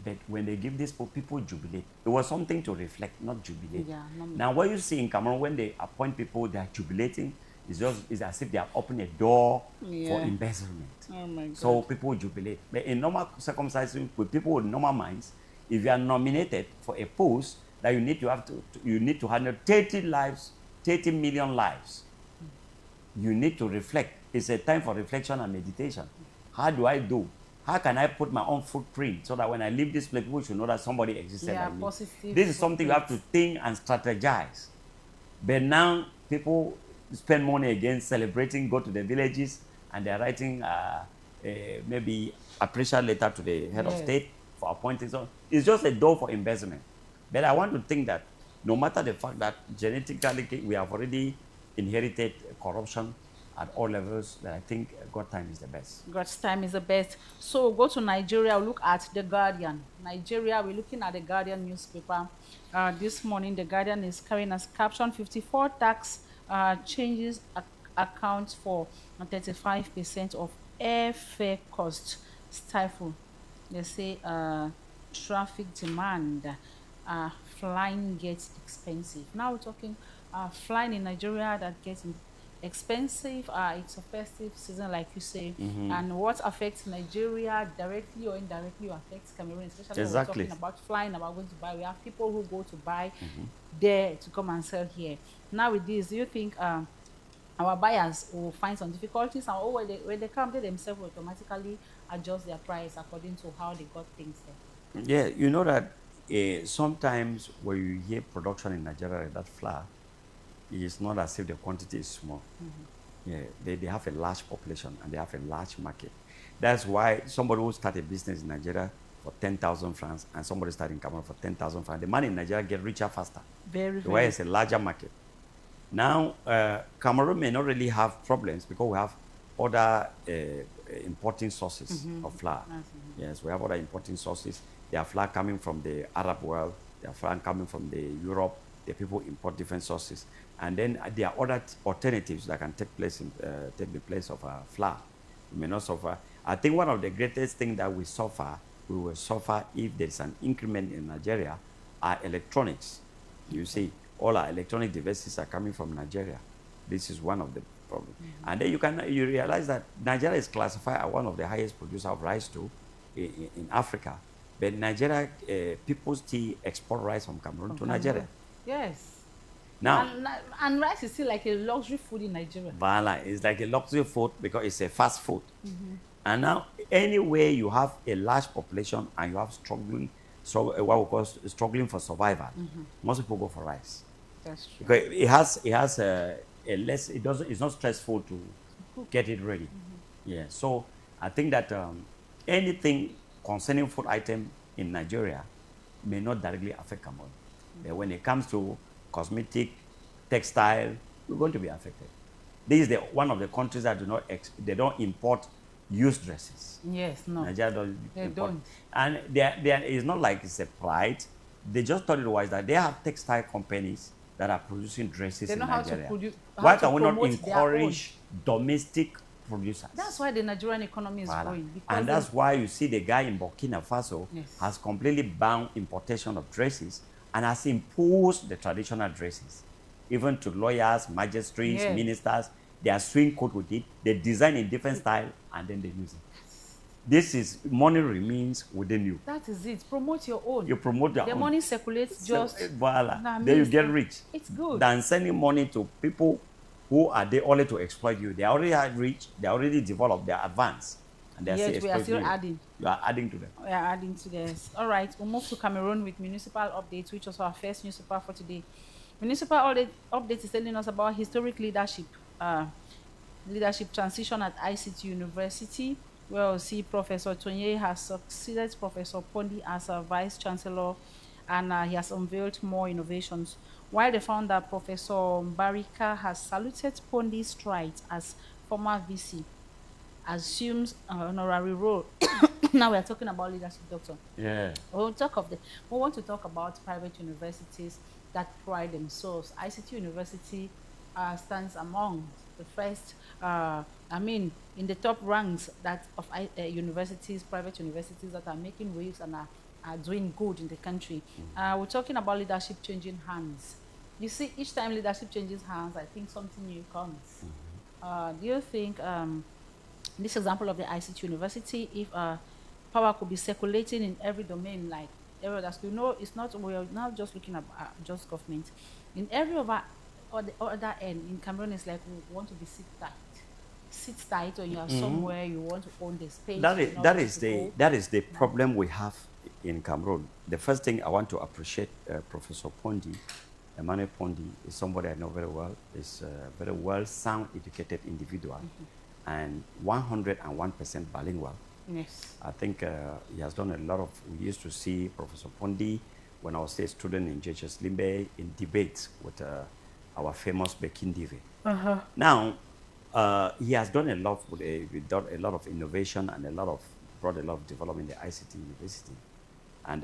Speaker 2: But when they give this, people jubilate. It was something to reflect, not jubilate. Now, what you see in Cameroon, when they appoint people, they are jubilating. It's as if they have opened a door for embezzlement.
Speaker 1: Oh my God.
Speaker 2: So people jubilate. But in normal circumstances, with people with normal minds, if you are nominated for a post that you need to handle 30 lives, 30 million lives, you need to reflect. It's a time for reflection and meditation. How do I do? How can I put my own footprint so that when I leave this place, people should know that somebody existed like me? This is something you have to think and strategize. But now people spend money again celebrating, go to the villages, and they're writing maybe appraisal letter to the head of state for appointing. So it's just a door for investment. But I want to think that no matter the fact that genetically we have already inherited corruption at all levels, that I think God's time is the best.
Speaker 1: God's time is the best. So we'll go to Nigeria, we'll look at The Guardian. Nigeria, we're looking at The Guardian newspaper. This morning, The Guardian is carrying as caption, 54 tax changes accounts for 35% of airfare cost stifle. They say traffic demand, flying gets expensive. Now we're talking flying in Nigeria that gets expensive. It's a festive season, like you say, and what affects Nigeria directly or indirectly affects Cameroon, especially when we're
Speaker 2: Exactly.
Speaker 1: talking about flying, about going to buy. We have people who go to buy there to come and sell here. Now with this, do you think our buyers will find some difficulties, and or when they come, they themselves will automatically adjust their price according to how they got things there?
Speaker 2: Yeah, you know that sometimes when you hear production in Nigeria like that flour, it's not as if the quantity is small. Yeah, they have a large population and they have a large market. That's why somebody who start a business in Nigeria for 10,000 francs and somebody start in Cameroon for 10,000 francs, the man in Nigeria get richer faster.
Speaker 1: Very,
Speaker 2: Why
Speaker 1: very.
Speaker 2: it's a larger market. Now, Cameroon may not really have problems because we have other importing sources of flour. Yes, we have other importing sources. There are flour coming from the Arab world. There are flour coming from the Europe. The people import different sources. And then there are other alternatives that can take the place of flour. We may not suffer. I think one of the greatest things that we will suffer if there's an increment in Nigeria, are electronics. You see, all our electronic devices are coming from Nigeria. This is one of the problems. And then you realize that Nigeria is classified as one of the highest producers of rice too in Africa. But Nigeria, people still export rice from Cameroon to Nigeria.
Speaker 1: Yes.
Speaker 2: Now,
Speaker 1: And rice is still like a luxury food in Nigeria.
Speaker 2: Vala is like a luxury food because it's a fast food. And now, anywhere you have a large population and you have struggling for survival, most people go for rice.
Speaker 1: That's true.
Speaker 2: Because it has a less, it's not stressful to get it ready. Yeah, so I think that anything concerning food item in Nigeria may not directly affect Cameroon. But when it comes to cosmetic, textile, we're going to be affected. This is one of the countries that they don't import used dresses.
Speaker 1: Yes, no.
Speaker 2: Nigeria
Speaker 1: They
Speaker 2: import.
Speaker 1: don't.
Speaker 2: And it's not like it's a pride. They just thought it was that they have textile companies that are producing dresses
Speaker 1: They
Speaker 2: in
Speaker 1: know how to
Speaker 2: Nigeria.
Speaker 1: produce.
Speaker 2: Why can we not encourage domestic producers?
Speaker 1: That's why the Nigerian economy is growing.
Speaker 2: And that's why you see the guy in Burkina Faso
Speaker 1: Yes.
Speaker 2: has completely banned importation of dresses and has imposed the traditional dresses. Even to lawyers, magistrates,
Speaker 1: Yes.
Speaker 2: ministers, they are swing code with it. They design in different style and then they use it. This is money remains within you.
Speaker 1: That is it. Promote your own.
Speaker 2: You promote your
Speaker 1: the
Speaker 2: own.
Speaker 1: money circulates just.
Speaker 2: Voila.
Speaker 1: Nah,
Speaker 2: Then you get
Speaker 1: Minister,
Speaker 2: rich.
Speaker 1: it's good.
Speaker 2: Than sending money to people who are there only to exploit you. They already are rich. They are already developed. They are advanced. And they are
Speaker 1: Yet
Speaker 2: still
Speaker 1: we are still
Speaker 2: exploiting you.
Speaker 1: adding.
Speaker 2: You are adding to them.
Speaker 1: We are adding to this. All right, we'll move to Cameroon with municipal updates, which was our first newspaper for today. Municipal update is telling us about historic leadership transition at ICT University. Well, see, Professor Tonye has succeeded Professor Pondi as a vice chancellor, and he has unveiled more innovations. While the founder, Professor Barika, has saluted Pondi's strides as former VC, assumes an honorary role. Now we are talking about leadership, doctor.
Speaker 2: Yeah.
Speaker 1: We want to talk about private universities that pride themselves. ICT University stands among the first, in the top ranks of universities, private universities that are making waves and are doing good in the country. We're talking about leadership changing hands. You see, each time leadership changes hands, I think something new comes. Do you think this example of the ICT University, if power could be circulating in every domain, like every other school? No, it's not. We're not just looking at just government. In every other end, in Cameroon, it's like we want to be sit tight, or you are somewhere you want to own the space.
Speaker 2: That is the problem we have in Cameroon. The first thing I want to appreciate Professor Pondi, Emmanuel Pondi, is somebody I know very well. Is a very well sound, educated individual, and 101% bilingual.
Speaker 1: Yes.
Speaker 2: I think he has done a lot of. We used to see Professor Pondi when I was a student in JHS Limbe in debates with our famous Bekindive. Now, he has done a lot of innovation and brought a lot of development in the ICT University. And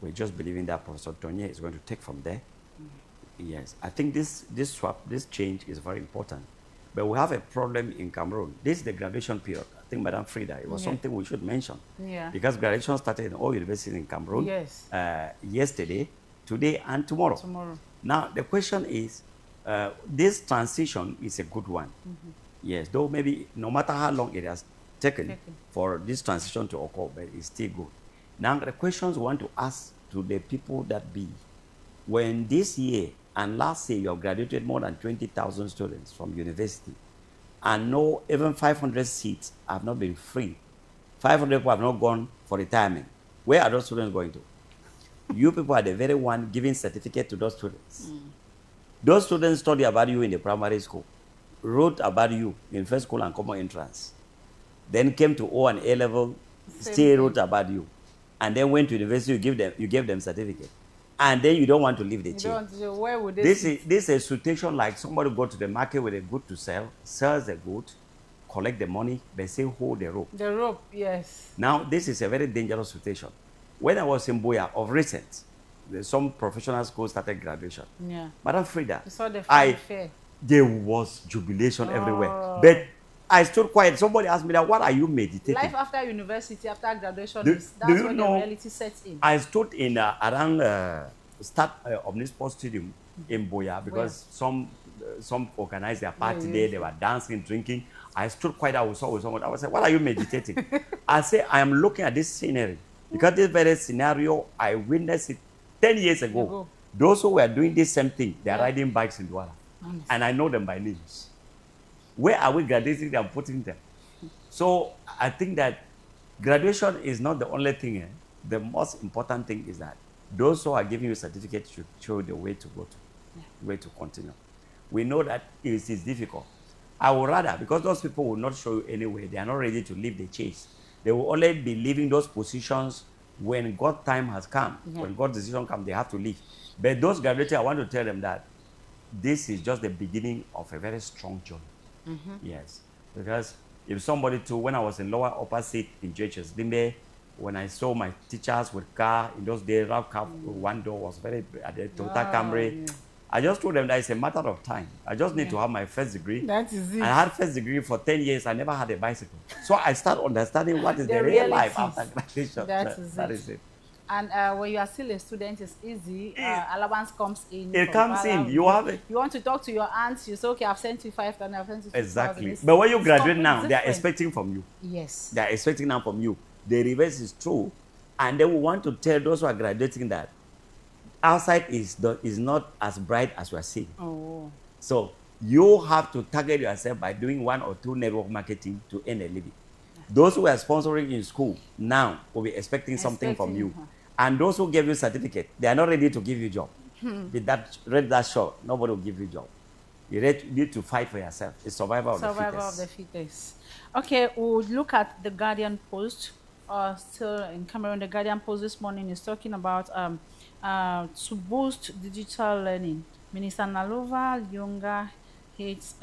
Speaker 2: we're just believing that Professor Tonye is going to take from there. Yes, I think this change is very important. But we have a problem in Cameroon. This is the graduation period. I think, Madam Frida, it was something we should mention.
Speaker 1: Yeah.
Speaker 2: Because graduation started in all universities in Cameroon
Speaker 1: Yes.
Speaker 2: yesterday, today, and tomorrow.
Speaker 1: Tomorrow.
Speaker 2: Now, the question is, this transition is a good one. Yes, though maybe no matter how long it has taken for this transition to occur, but it's still good. Now, the questions we want to ask to the people that be, when this year and last year you have graduated more than 20,000 students from university, and no, even 500 seats have not been free. 500 people have not gone for retirement. Where are those students going to? You people are the very one giving certificate to those students. Those students study about you in the primary school, wrote about you in first school and common entrance, then came to O and A level, still wrote about you, and then went to university. You gave them certificate, and then you don't want to leave the chair.
Speaker 1: Where would
Speaker 2: This is a situation like somebody go to the market with a good to sell, sells the good, collect the money, but still hold the rope.
Speaker 1: The rope, yes.
Speaker 2: Now, this is a very dangerous situation. When I was in Boya, of recent, some professional schools started graduation.
Speaker 1: Yeah.
Speaker 2: Madam Frida,
Speaker 1: You saw the fair.
Speaker 2: there was jubilation everywhere. But I stood quiet. Somebody asked me that, what are you meditating?
Speaker 1: Life after university, after graduation,
Speaker 2: Do
Speaker 1: that's
Speaker 2: you
Speaker 1: when the
Speaker 2: know,
Speaker 1: reality sets in.
Speaker 2: I stood in around start Omnisport Stadium in Boya because some organized their party there. They were dancing, drinking. I stood quiet. I saw with someone. I was like, what are you meditating? I said, I am looking at this scenery because this very scenario, I witnessed it 10 years ago. Those who were doing this same thing, they are riding bikes in Douala. And I know them by names. Where are we graduating them, putting them? So I think that graduation is not the only thing. The most important thing is that those who are giving you certificates should show the way to go to, way to continue. We know that it is difficult. I would rather, because those people will not show you anyway, they are not ready to leave the chase. They will only be leaving those positions when God's time has come. When God's decision comes, they have to leave. But those graduates, I want to tell them that this is just the beginning of a very strong journey. Yes. Because if somebody too, when I was in lower upper seat in JHS Limbe, when I saw my teachers with car, in those days, RAV car, one door was very, at the Toyota Camry. I just told them that it's a matter of time. I just need to have my first degree.
Speaker 1: That is it.
Speaker 2: I had first degree for 10 years. I never had a bicycle. So I start understanding what is the real life after graduation. That is it.
Speaker 1: And when you are still a student, it's easy. Allowance comes in.
Speaker 2: It comes in. You have it.
Speaker 1: You want to talk to your aunts. You say, okay, I've sent you 5,000. I've sent you 6,000.
Speaker 2: Exactly. But when you graduate now, they are expecting from you.
Speaker 1: Yes.
Speaker 2: They are expecting now from you. The reverse is true. And then we want to tell those who are graduating that outside is not as bright as we are seeing.
Speaker 1: Oh.
Speaker 2: So you have to target yourself by doing 1 or 2 network marketing to earn a living. Those who are sponsoring in school now will be expecting something from you. And those who give you certificate, they are not ready to give you job. With that, read that short, nobody will give you job. You need to fight for yourself. It's survival of the fittest.
Speaker 1: Survival of the fittest. Okay, we'll look at the Guardian Post. Still in Cameroon, the Guardian Post this morning is talking about to boost digital learning. Minister Nalova Lyonga hits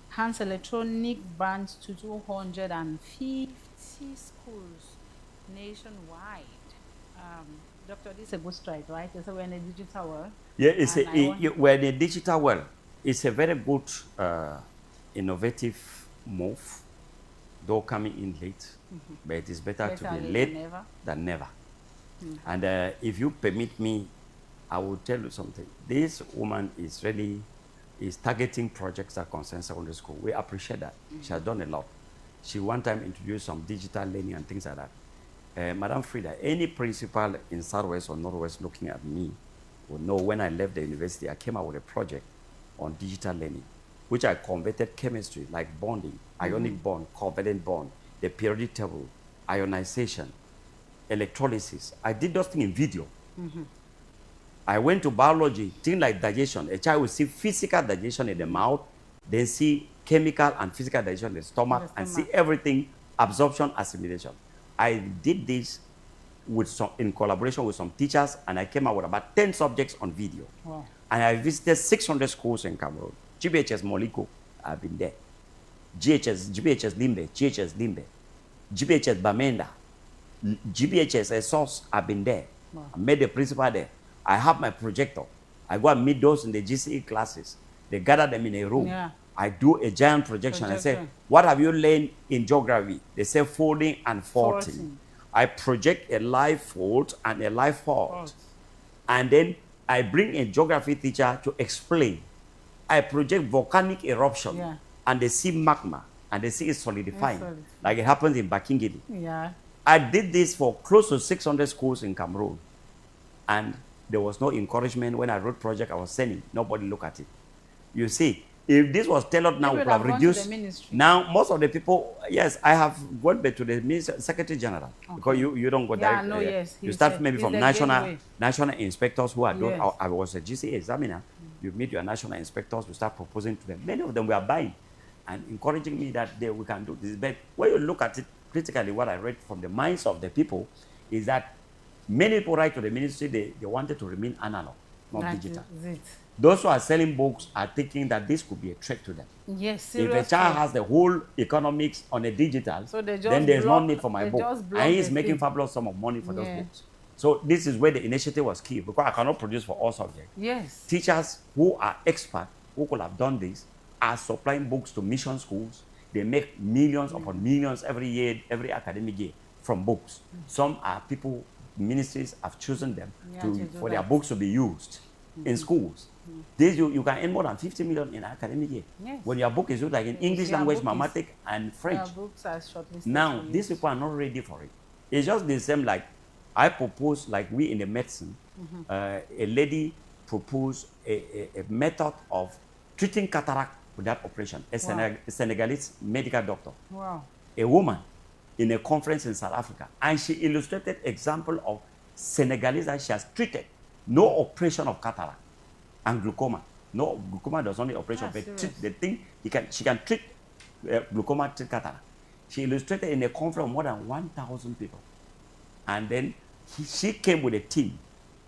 Speaker 1: hands electronic bans to 250 schools nationwide. Doctor, this is a good strike, right? So we're in a digital world.
Speaker 2: Yeah, we're in a digital world. It's a very good, innovative move, though coming in late. But it is better to be late than never. And if you permit me, I will tell you something. This woman is targeting projects that concern secondary school. We appreciate that. She has done a lot. She one time introduced some digital learning and things like that. Madam Frida, any principal in Southwest or Northwest looking at me will know when I left the university, I came out with a project on digital learning, which I converted chemistry, like bonding, ionic bond, covalent bond, the periodic table, ionization, electrolysis. I did those things in video. I went to biology, things like digestion. A child will see physical digestion in the mouth, then see chemical and physical digestion in the stomach, and see everything, absorption, assimilation. I did this in collaboration with some teachers, and I came out with about 10 subjects on video. Wow. And I visited 600 schools in Cameroon. GBHS Moliko, I've been there. GBHS Limbe, GHS Limbe, GBHS Bamenda, GBHS Esos, I've been there. Wow. I met the principal there. I have my projector. I go and meet those in the GCE classes. They gather them in a room. Yeah. I do a giant projection. I say, what have you learned in geography? They say folding and faulting. I project a live fold and a live fault. And then I bring a geography teacher to explain I project volcanic eruption
Speaker 1: Yeah.
Speaker 2: and they see magma and they see it solidifying,
Speaker 1: solid.
Speaker 2: like it happens in Bakingidi.
Speaker 1: Yeah.
Speaker 2: I did this for close to 600 schools in Cameroon, and there was no encouragement. When I wrote project I was sending, nobody looked at it. You see, if this was tailored now, we
Speaker 1: Maybe
Speaker 2: could have
Speaker 1: would have gone to
Speaker 2: reduced.
Speaker 1: the ministry.
Speaker 2: Now, most of the people, yes, I have gone back to the Secretary General, because you don't go
Speaker 1: Yeah,
Speaker 2: direct.
Speaker 1: no, yes,
Speaker 2: you
Speaker 1: he
Speaker 2: start
Speaker 1: said
Speaker 2: maybe
Speaker 1: he's
Speaker 2: from
Speaker 1: the
Speaker 2: national
Speaker 1: gateway.
Speaker 2: inspectors who are doing.
Speaker 1: Yes.
Speaker 2: I was a GCA examiner. You meet your national inspectors, you start proposing to them. Many of them were buying and encouraging me that we can do this. But when you look at it critically, what I read from the minds of the people is that many people write to the ministry, they wanted to remain analog, not
Speaker 1: That
Speaker 2: digital.
Speaker 1: is it.
Speaker 2: Those who are selling books are thinking that this could be a threat to them.
Speaker 1: Yes,
Speaker 2: If
Speaker 1: seriously.
Speaker 2: a child has the whole economics on a digital,
Speaker 1: So they just
Speaker 2: then there's no
Speaker 1: block-
Speaker 2: need for my
Speaker 1: they
Speaker 2: book.
Speaker 1: just block
Speaker 2: And he's
Speaker 1: the
Speaker 2: making
Speaker 1: thing.
Speaker 2: fabulous sum of money for those
Speaker 1: Yeah.
Speaker 2: books. So this is where the initiative was key, because I cannot produce for all subjects.
Speaker 1: Yes.
Speaker 2: Teachers who are expert, who could have done this, are supplying books to mission schools. They make millions upon millions every year, every academic year from books. Some are people, ministries have chosen them
Speaker 1: Yeah, to do
Speaker 2: for their
Speaker 1: that.
Speaker 2: books to be used in schools. This you can earn more than 50 million in academic year.
Speaker 1: Yes.
Speaker 2: When your book is used like in English
Speaker 1: Your
Speaker 2: language,
Speaker 1: book is-
Speaker 2: mathematics, and French.
Speaker 1: Our books are shortlisted.
Speaker 2: Now,
Speaker 1: for
Speaker 2: these
Speaker 1: use.
Speaker 2: people are not ready for it. It's just the same like I propose, like we in the medicine, a lady proposed a method of treating cataract without operation. A Senegalese medical doctor.
Speaker 1: Wow.
Speaker 2: A woman in a conference in South Africa, and she illustrated example of Senegalese that she has treated, no operation of cataract and glaucoma. No, glaucoma does not need operation,
Speaker 1: Ah,
Speaker 2: but
Speaker 1: serious.
Speaker 2: treat the thing, she can treat glaucoma, treat cataract. She illustrated in a conference of more than 1,000 people. And then she came with a team.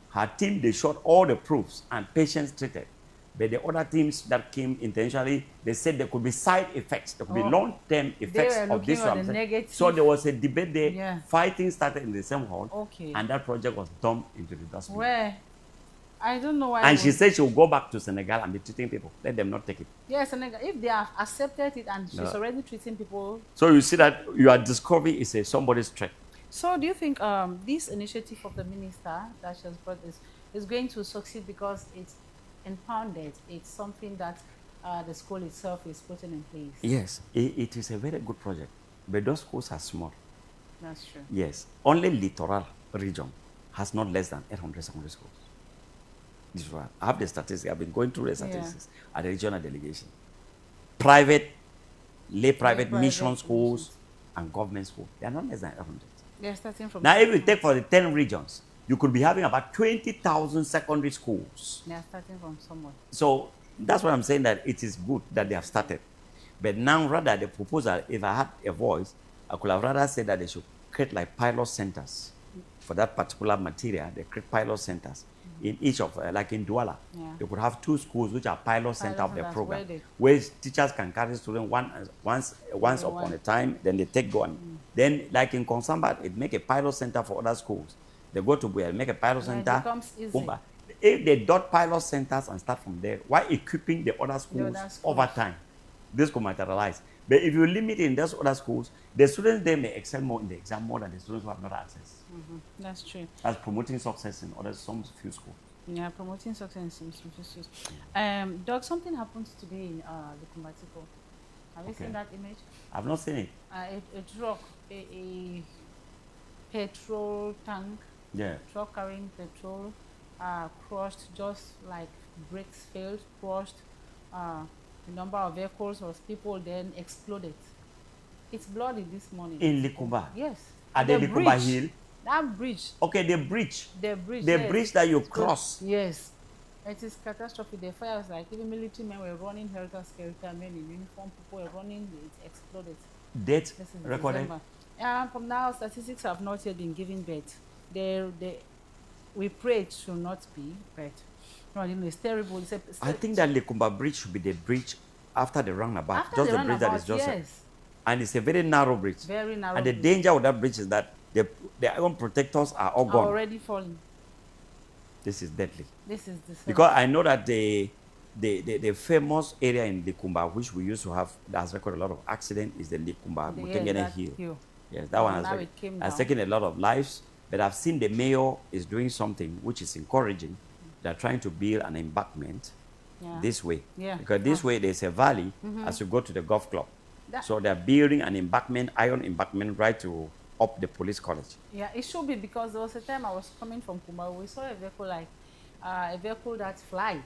Speaker 2: Her team, they showed all the proofs and patients treated. But the other teams that came intentionally, they said there could be side effects. There could be long-term effects
Speaker 1: were
Speaker 2: of this.
Speaker 1: looking at the
Speaker 2: one.
Speaker 1: negative.
Speaker 2: So there was a debate there.
Speaker 1: Yeah.
Speaker 2: Fighting started in the same hall.
Speaker 1: Okay.
Speaker 2: And that project was dumped into the dustbin.
Speaker 1: Where? I don't know why.
Speaker 2: And she said she will go back to Senegal and be treating people. Let them not take it.
Speaker 1: Yes, Senegal. If they have accepted it and she's
Speaker 2: No.
Speaker 1: already treating people.
Speaker 2: So you see that your discovery is somebody's threat.
Speaker 1: So do you think this initiative of the minister that she has brought is going to succeed because it's impounded? It's something that the school itself is putting in place.
Speaker 2: Yes, it is a very good project. But those schools are small.
Speaker 1: That's true.
Speaker 2: Yes, only littoral region has not less than 800 secondary schools. This is what I have the statistics. I've been going through the statistics at the regional delegation. Private, private mission schools and government schools, they are not less than 800.
Speaker 1: They're starting from.
Speaker 2: Now, if you take for the 10 regions, you could be having about 20,000 secondary schools.
Speaker 1: They're starting from somewhere.
Speaker 2: So that's why I'm saying that it is good that they have started. But now, rather, the proposal, if I had a voice, I could have rather said that they should create like pilot centers for that particular material. They create pilot centers in each of, like in Douala.
Speaker 1: Yeah.
Speaker 2: You could have 2 schools which are pilot center of the
Speaker 1: centers
Speaker 2: program,
Speaker 1: where
Speaker 2: where teachers can carry students once upon a time, then they take go on. Then, like in Konsamba, it make a pilot center for other schools. They go to Buea, make a pilot
Speaker 1: And it
Speaker 2: center.
Speaker 1: becomes easy.
Speaker 2: Kumba. If they dot pilot centers and start from there, why equipping the other schools over time? This could materialize. But if you limit it in those other schools, the students there may excel more in the exam more than the students who have not access.
Speaker 1: That's true.
Speaker 2: That's promoting success in some few schools.
Speaker 1: Yeah, promoting success in some services. Doug, something happens today in the Kumbatiko. Have you seen that image?
Speaker 2: I've not seen it.
Speaker 1: A truck, a petrol tank, truck carrying petrol, crushed, just like brakes failed, crushed. The number of vehicles or people then exploded. It's bloody this morning.
Speaker 2: In Likumba?
Speaker 1: Yes.
Speaker 2: At the Likumba Hill?
Speaker 1: That bridge.
Speaker 2: Okay, the bridge.
Speaker 1: The bridge.
Speaker 2: The
Speaker 1: yes.
Speaker 2: bridge that you cross.
Speaker 1: Yes. It is catastrophic. The fire was like even military men were running helter-skelter, men in uniform, people were running, it exploded.
Speaker 2: Death
Speaker 1: This is
Speaker 2: recorded?
Speaker 1: From now, statistics have not yet been given, but we pray it should not be, but no, you know, it's terrible.
Speaker 2: I think that Likumba Bridge should be the bridge after the roundabout.
Speaker 1: After
Speaker 2: just
Speaker 1: the
Speaker 2: the bridge that is
Speaker 1: roundabout,
Speaker 2: just
Speaker 1: yes.
Speaker 2: and it's a very narrow bridge.
Speaker 1: Very narrow.
Speaker 2: And the
Speaker 1: bridge.
Speaker 2: danger of that bridge is that the iron protectors are all gone.
Speaker 1: Already falling.
Speaker 2: This is deadly.
Speaker 1: This is the
Speaker 2: Because I know that the famous area in Likumba, which we used to have, that has recorded a lot of accidents, is the Likumba Mutengene Hill. Yes, that one has taken a lot of lives. But I've seen the mayor is doing something which is encouraging. They're trying to build an embankment this way.
Speaker 1: Yeah.
Speaker 2: Because this way there's a valley as you go to the golf club. So they're building an embankment, iron embankment, right to up the police college.
Speaker 1: Yeah, it should be, because there was a time I was coming from Kumaru. We saw a vehicle like a vehicle that flied.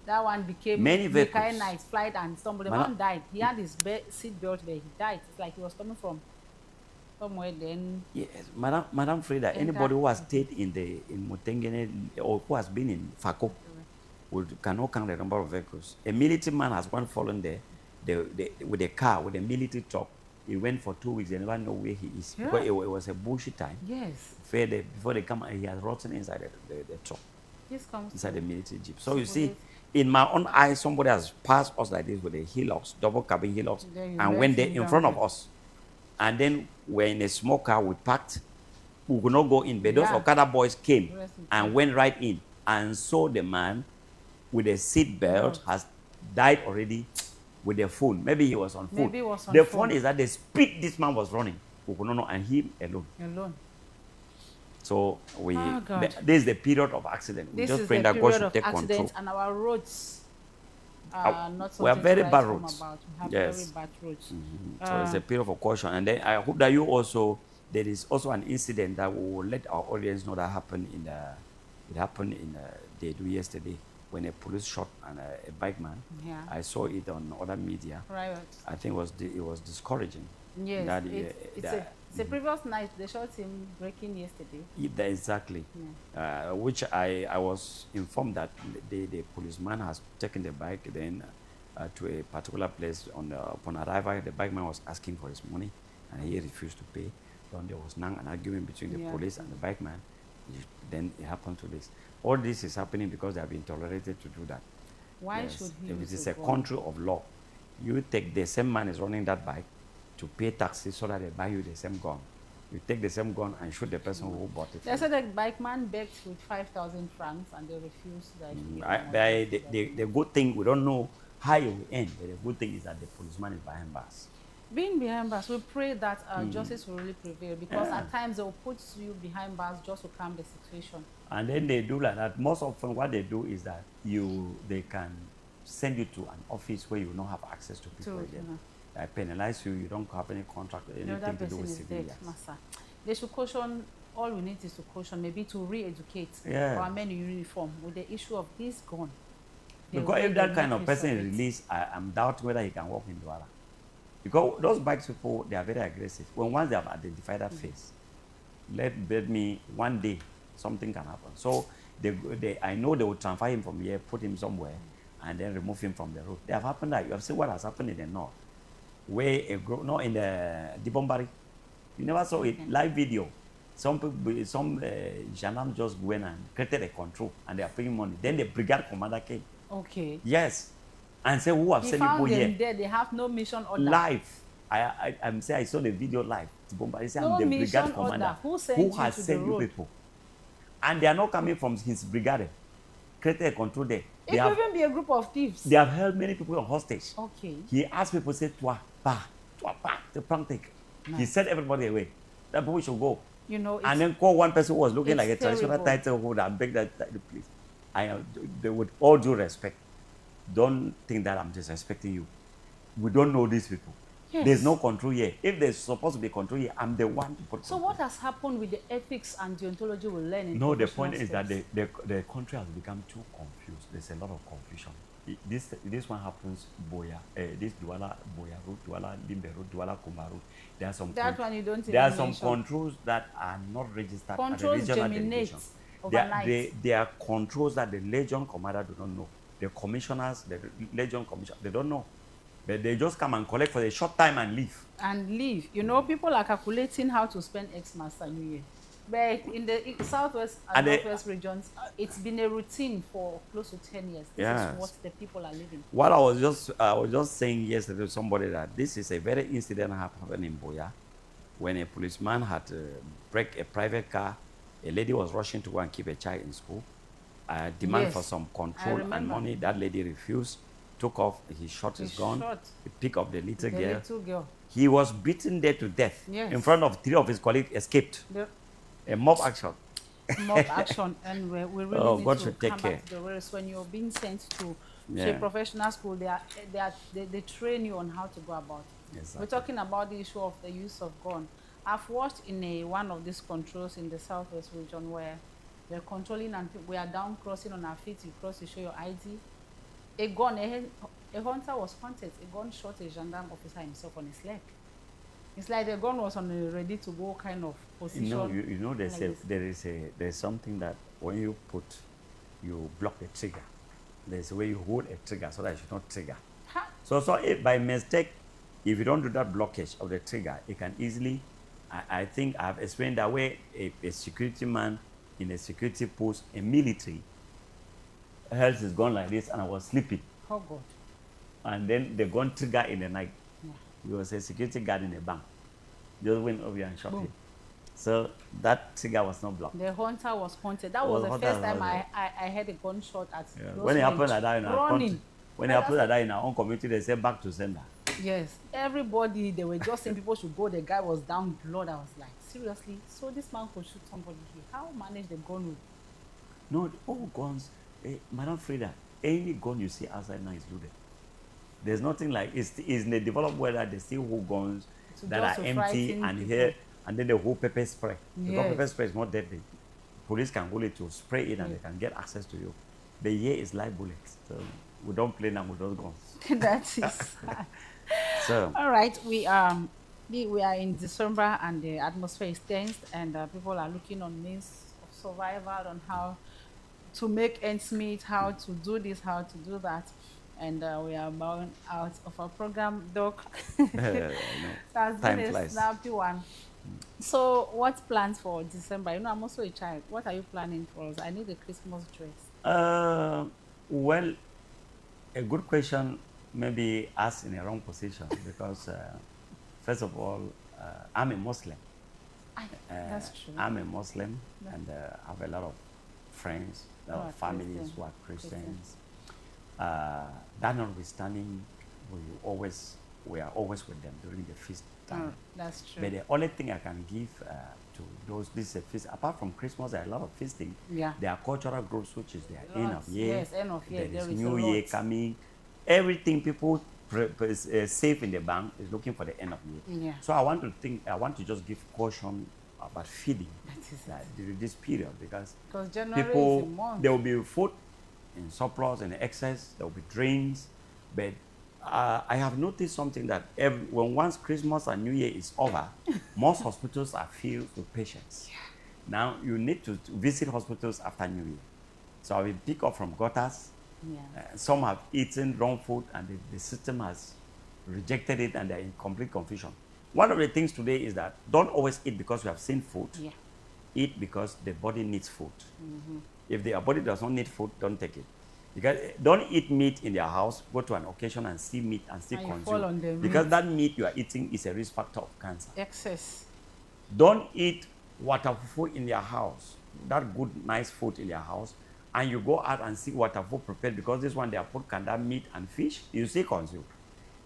Speaker 1: That one became
Speaker 2: many vehicles.
Speaker 1: Night flight, and somebody one died. He had his seat belt there. He died. It's like he was coming from somewhere. Then
Speaker 2: yes, Madam Frida, anybody who has stayed in Mutengene or who has been in Fako cannot count the number of vehicles. A military man has one fallen there, with a car, with a military truck. He went for 2 weeks. They never know where he is. Yeah. Because it was a bullshit time.
Speaker 1: Yes.
Speaker 2: Before they come, he has rotten inside the truck.
Speaker 1: This comes
Speaker 2: inside the military jeep. So you see, in my own eyes, somebody has passed us like this with a Hilux, double cabin Hilux, and went there in front of us. And then we're in a small car, we parked. We could not go in, but those Okada boys came and went right in and saw the man with a seat belt has died already with a phone. Maybe he was on phone. The phone is at the speed this man was running. We could not know, and him alone. So this is the period of accident. We just pray that God should take control.
Speaker 1: And our roads are not something
Speaker 2: we have very bad roads.
Speaker 1: We have very bad roads.
Speaker 2: So it's a period of caution. And then I hope that you also, there is also an incident that we will let our audience know that happened it happened in day do yesterday when a police shot a bike man. Yeah. I saw it on other media. Right. I think it was discouraging.
Speaker 1: Yes. That it's a previous night. They shot him breaking yesterday.
Speaker 2: Exactly. Yeah. Which I was informed that the policeman has taken the bike then to a particular place. Upon arrival, the bike man was asking for his money and he refused to pay. Then there was now an argument between the police and the bike man. Then it happened to this. All this is happening because they have been tolerated to do that.
Speaker 1: Why should he?
Speaker 2: If it is a country of law, you take the same man is running that bike to pay taxes so that they buy you the same gun. You take the same gun and shoot the person who bought it.
Speaker 1: They said the bike man begged with 5,000 francs and they refused.
Speaker 2: The good thing, we don't know how it will end, but the good thing is that the policeman is behind bars.
Speaker 1: Being behind bars, we pray that justice will really prevail, because at times they will put you behind bars just to calm the situation.
Speaker 2: And then they do like that. Most often what they do is that they can send you to an office where you will not have access to people again. I penalize you, you don't have any contract or anything to do with civilians.
Speaker 1: They should caution, all we need is to caution, maybe to re-educate our men in uniform with the issue of this gun.
Speaker 2: Because if that kind of person is released, I'm doubting whether he can walk in Douala. Because those bikes people, they are very aggressive. Once they have identified that face, let me, one day, something can happen. So I know they will transfer him from here, put him somewhere, and then remove him from the road. They have happened that you have seen what has happened in the north. Where in the Dibombari, you never saw it live video. Some people, some gendarmes just went and created a control, and they are paying money. Then the brigade commander came.
Speaker 1: Okay.
Speaker 2: Yes, and say who have sent people here?
Speaker 1: There. They have no mission order.
Speaker 2: Live. I'm saying I saw the video live. Dibombari say I'm the brigade commander. Who has sent you people? And they are not coming from his brigade. Created a control there.
Speaker 1: It could even be a group of thieves.
Speaker 2: They have held many people on hostage.
Speaker 1: Okay.
Speaker 2: He asked people, say, toi, the prank take. Nice. He sent everybody away. That people should go.
Speaker 1: You know,
Speaker 2: and then call one person who was looking like a traditional title holder and beg that please. With all due respect, don't think that I'm disrespecting you. We don't know these people. Yes. There's no control here. If there's supposed to be control here, I'm the one to put
Speaker 1: So what has happened with the ethics and deontology we learn in
Speaker 2: No, the point is that the country has become too confused. There's a lot of confusion. This one happens this Douala Boya Road, Douala Limbe Road, Douala Kumba Road. There are some there are some controls that are not registered at the regional delegation. There are controls that the Legion Commander do not know. The commissioners, the Legion Commissioner, they don't know. But they just come and collect for a short time and leave. You know, people are calculating how to spend Xmas and New Year. But in the southwest and northwest regions, it's been a routine for close to 10 years. This is what the people are living. What I was just saying yesterday to somebody that this is a very incident happened in Boya when a policeman had break a private car. A lady was rushing to go and keep a child in school. Demand for some control and money. That lady refused. Took off, he shot his gun, he picked up the little girl. He was beaten there to death in front of 3 of his colleagues, escaped. A mob action.
Speaker 1: Mob action, and we really need to come back to the race when you're being sent to to a professional school, they train you on how to go about it.
Speaker 2: Exactly.
Speaker 1: We're talking about the issue of the use of gun. I've watched in one of these controls in the southwest region where they're controlling and we are down crossing on our feet. You cross, you show your ID. A gun, a hunter was hunted. A gun shot a gendarme officer himself on his leg. It's like the gun was on a ready to go kind of position.
Speaker 2: You know there's something that when you block the trigger. There's a way you hold a trigger so that it should not trigger. Huh? So if by mistake, if you don't do that blockage of the trigger, it can easily, I think I've explained that way a security man in a security post, a military, held his gun like this and I was sleeping.
Speaker 1: Oh God.
Speaker 2: And then the gun trigger in the night.
Speaker 1: Yeah.
Speaker 2: He was a security guard in a bank. Just went over and shot him. So that trigger was not blocked.
Speaker 1: The hunter was haunted. That was the first time I heard a gunshot at
Speaker 2: when it happened like that in our country, when it happened like that in our own community, they said back to sender.
Speaker 1: Yes. Everybody, they were just saying people should go. The guy was down blood. I was like, seriously? So this man could shoot somebody here. How manage the gun with?
Speaker 2: No, all guns, Madam Frida, any gun you see outside now is loaded. There's nothing like, it's in the developed world that they still hold guns that are empty and here, and then they hold pepper spray. Yes. Because pepper spray is not deadly. Police can hold it to spray it and they can get access to you. But here is live bullets. So we don't play now with those guns.
Speaker 1: That is
Speaker 2: so.
Speaker 1: All right, we are in December and the atmosphere is tense and people are looking on means of survival, on how to make ends meet, how to do this, how to do that. And we are about out of our program, Doc. That's been a snappy one. So what plans for December? You know, I'm also a child. What are you planning for us? I need a Christmas dress.
Speaker 2: Well, a good question, maybe asked in a wrong position because first of all, I'm a Muslim.
Speaker 1: That's true.
Speaker 2: I'm a Muslim and I have a lot of friends, a lot of families who are Christians. That notwithstanding, we are always with them during the feast time.
Speaker 1: That's true.
Speaker 2: But the only thing I can give to those, this is a feast, apart from Christmas, there are a lot of feasting.
Speaker 1: Yeah.
Speaker 2: There are cultural groups, which is their end of year.
Speaker 1: Yes, end of year.
Speaker 2: There is New Year coming. Everything people save in the bank is looking for the end of year.
Speaker 1: Yeah.
Speaker 2: So I want to just give caution about feeding during this period because
Speaker 1: January
Speaker 2: people,
Speaker 1: is a month.
Speaker 2: There will be food in surplus and excess, there will be drains, but I have noticed something that when once Christmas and New Year is over, most hospitals are filled with patients. Yeah. Now you need to visit hospitals after New Year. So I will pick up from gutters.
Speaker 1: Yeah.
Speaker 2: Some have eaten wrong food and the system has rejected it and they're in complete confusion. One of the things today is that don't always eat because you have seen food. Yeah. Eat because the body needs food. Mm-hmm. If the body does not need food, don't take it. Because don't eat meat in your house, go to an occasion and see meat and still consume. Because that meat you are eating is a risk factor of cancer.
Speaker 1: Excess.
Speaker 2: Don't eat water food in your house, that good, nice food in your house, and you go out and see water food prepared because this one they have put canned meat and fish, you still consume.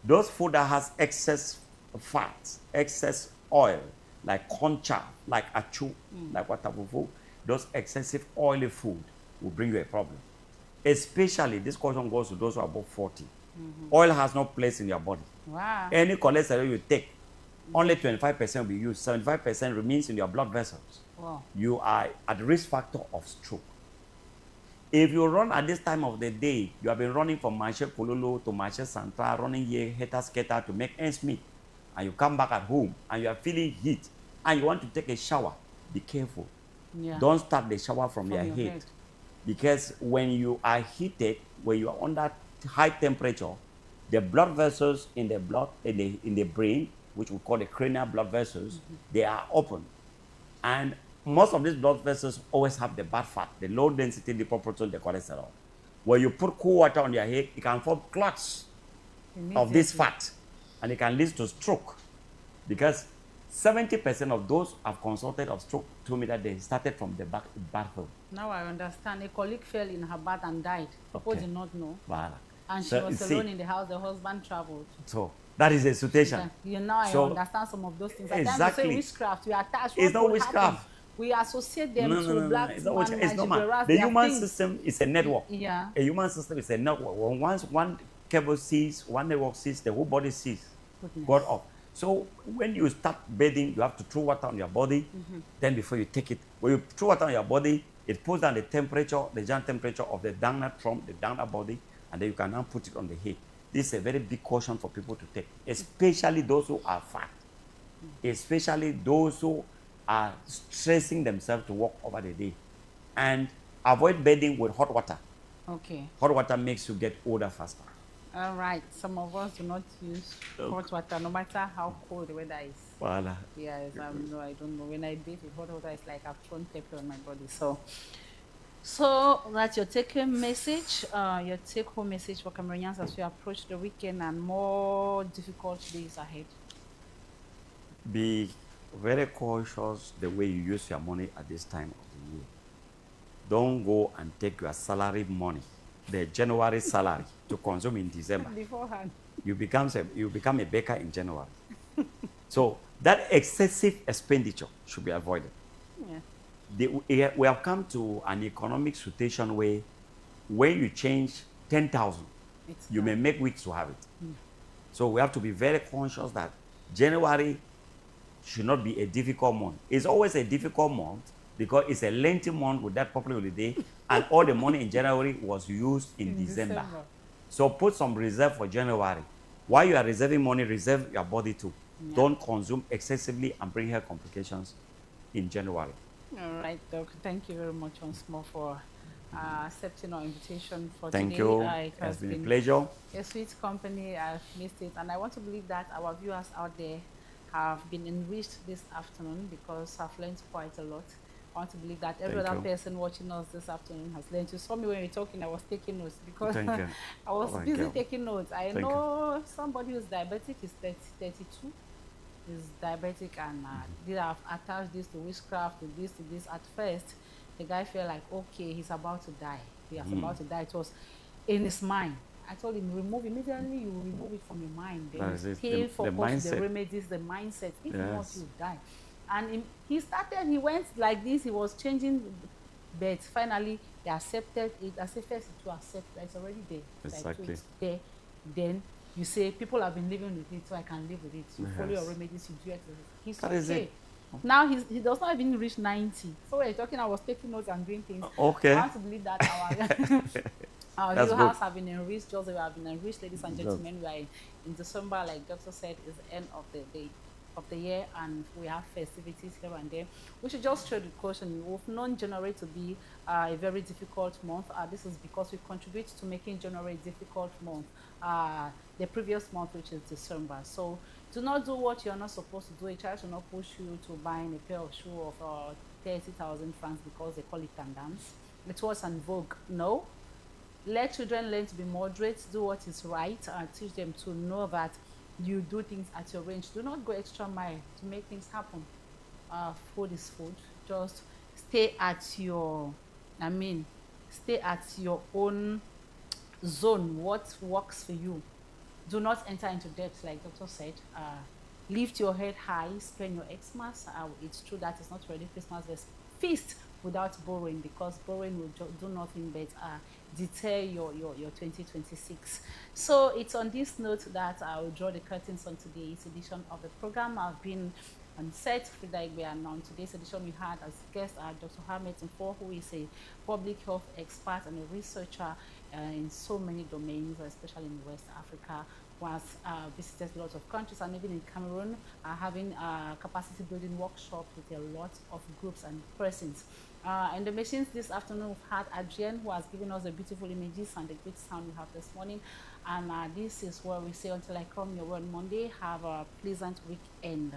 Speaker 2: Those food that has excess fat, excess oil, like corn char, like achu, like water food, those excessive oily food will bring you a problem. Especially, this caution goes to those who are above 40. Mm-hmm. Oil has no place in your body.
Speaker 1: Wow.
Speaker 2: Any cholesterol you take, only 25% will be used. 75% remains in your blood vessels.
Speaker 1: Wow.
Speaker 2: You are at risk factor of stroke. If you run at this time of the day, you have been running from Marche Pololo to Marche Central, running here, hater skater to make ends meet, and you come back at home and you are feeling heat, and you want to take a shower, be careful. Yeah. Don't start the shower from your head. Because when you are heated, when you are under high temperature, the blood vessels in the blood, in the brain, which we call the cranial blood vessels, they are open. And most of these blood vessels always have the bad fat, the low density lipoprotein, the cholesterol. When you put cool water on your head, it can form clots of this fat, and it can lead to stroke. Because 70% of those I've consulted of stroke told me that they started from the bathroom.
Speaker 1: Now I understand. A colleague fell in her bath and died. People did not know.
Speaker 2: Voilà.
Speaker 1: And she was alone in the house. The husband traveled.
Speaker 2: So that is a situation.
Speaker 1: Now I understand some of those things.
Speaker 2: Exactly.
Speaker 1: Say witchcraft. We attach.
Speaker 2: It's not witchcraft.
Speaker 1: we associate them
Speaker 2: No, no,
Speaker 1: to
Speaker 2: no, no.
Speaker 1: black
Speaker 2: It's not what
Speaker 1: man
Speaker 2: it's
Speaker 1: magic,
Speaker 2: normal.
Speaker 1: whereas
Speaker 2: The
Speaker 1: there are
Speaker 2: human
Speaker 1: things.
Speaker 2: system is a network.
Speaker 1: Yeah.
Speaker 2: A human system is a network. When once one cable sees, one network sees, the whole body sees.
Speaker 1: Goodness.
Speaker 2: God off. So when you start bathing, you have to throw water on your body. Then before you take it, when you throw water on your body, it pulls down the temperature, the general temperature of the donor trunk, the donor body, and then you can now put it on the head. This is a very big caution for people to take, especially those who are fat, especially those who are stressing themselves to work over the day. And avoid bathing with hot water.
Speaker 1: Okay.
Speaker 2: Hot water makes you get older faster.
Speaker 1: All right. Some of us do not use hot water, no matter how cold the weather is.
Speaker 2: Voila.
Speaker 1: Yes, no, I don't know. When I bathe with hot water, it's like I've thrown pepper on my body. So that's your take-home message. Your take-home message for Cameroonians as we approach the weekend and more difficult days ahead.
Speaker 2: Be very cautious the way you use your money at this time of the year. Don't go and take your salary money, the January salary, to consume in December.
Speaker 1: Beforehand.
Speaker 2: You become a baker in January. So that excessive expenditure should be avoided.
Speaker 1: Yeah.
Speaker 2: We have come to an economic situation where when you change 10,000, you may make weeks to have it. So we have to be very conscious that January should not be a difficult month. It's always a difficult month because it's a lengthy month with that public holiday, and all the money in January was used in December. So put some reserve for January. While you are reserving money, reserve your body too. Yeah. Don't consume excessively and bring health complications in January.
Speaker 1: All right, Doc. Thank you very much once more for accepting our invitation for
Speaker 2: Thank
Speaker 1: today.
Speaker 2: you.
Speaker 1: It has
Speaker 2: been a pleasure.
Speaker 1: A sweet company. I've missed it. And I want to believe that our viewers out there have been enriched this afternoon because I've learned quite a lot. I want to believe that every other person watching us this afternoon has learned. You saw me when we were talking, I was taking notes because I was busy taking notes. I know somebody who's diabetic is 32, is diabetic, and they have attached this to witchcraft, to this. At first, the guy felt like, okay, he's about to die. He was about to die. It was in his mind. I told him, immediately you remove it from your mind. Then you stay focused, the remedies, the mindset. If not, you die. And he went like this, he was changing, but finally they accepted it. I said, first to accept that it's already there.
Speaker 2: Exactly.
Speaker 1: Like, it's there. Then you say, people have been living with it, so I can live with it. You follow your remedies, you do it. He's okay. Now he does not even reach 90. So when you're talking, I was taking notes and doing things.
Speaker 2: Okay.
Speaker 1: I want to believe that our viewers have been enriched, just we have been enriched, ladies and gentlemen. We are in December, like Doctor said, is the end of the year, and we have festivities here and there. We should just show the caution. We've known January to be a very difficult month. This is because we contribute to making January a difficult month. The previous month, which is December. So do not do what you're not supposed to do. A child should not push you to buying a pair of shoes of 30,000 francs because they call it tendance. It was en vogue. No. Let children learn to be moderate, do what is right, and teach them to know that you do things at your range. Do not go extra mile to make things happen. Food is food. Just stay at your own zone. What works for you. Do not enter into debt, like Doctor said. Lift your head high, spend your Xmas. It's true that it's not really Christmas, but feast without borrowing, because borrowing will do nothing but deter your 2026. So it's on this note that I will draw the curtains on today's edition of the program. I've been on set, Frida Egbe, and on today's edition we had as guest Dr. Hamid Mfo, who is a public health expert and a researcher in so many domains, especially in West Africa, who has visited lots of countries, and even in Cameroon, having capacity building workshops with a lot of groups and persons. And the machines this afternoon, we've had Adrienne, who has given us the beautiful images and the great sound we have this morning. And this is where we say, until I come your way on Monday, have a pleasant weekend.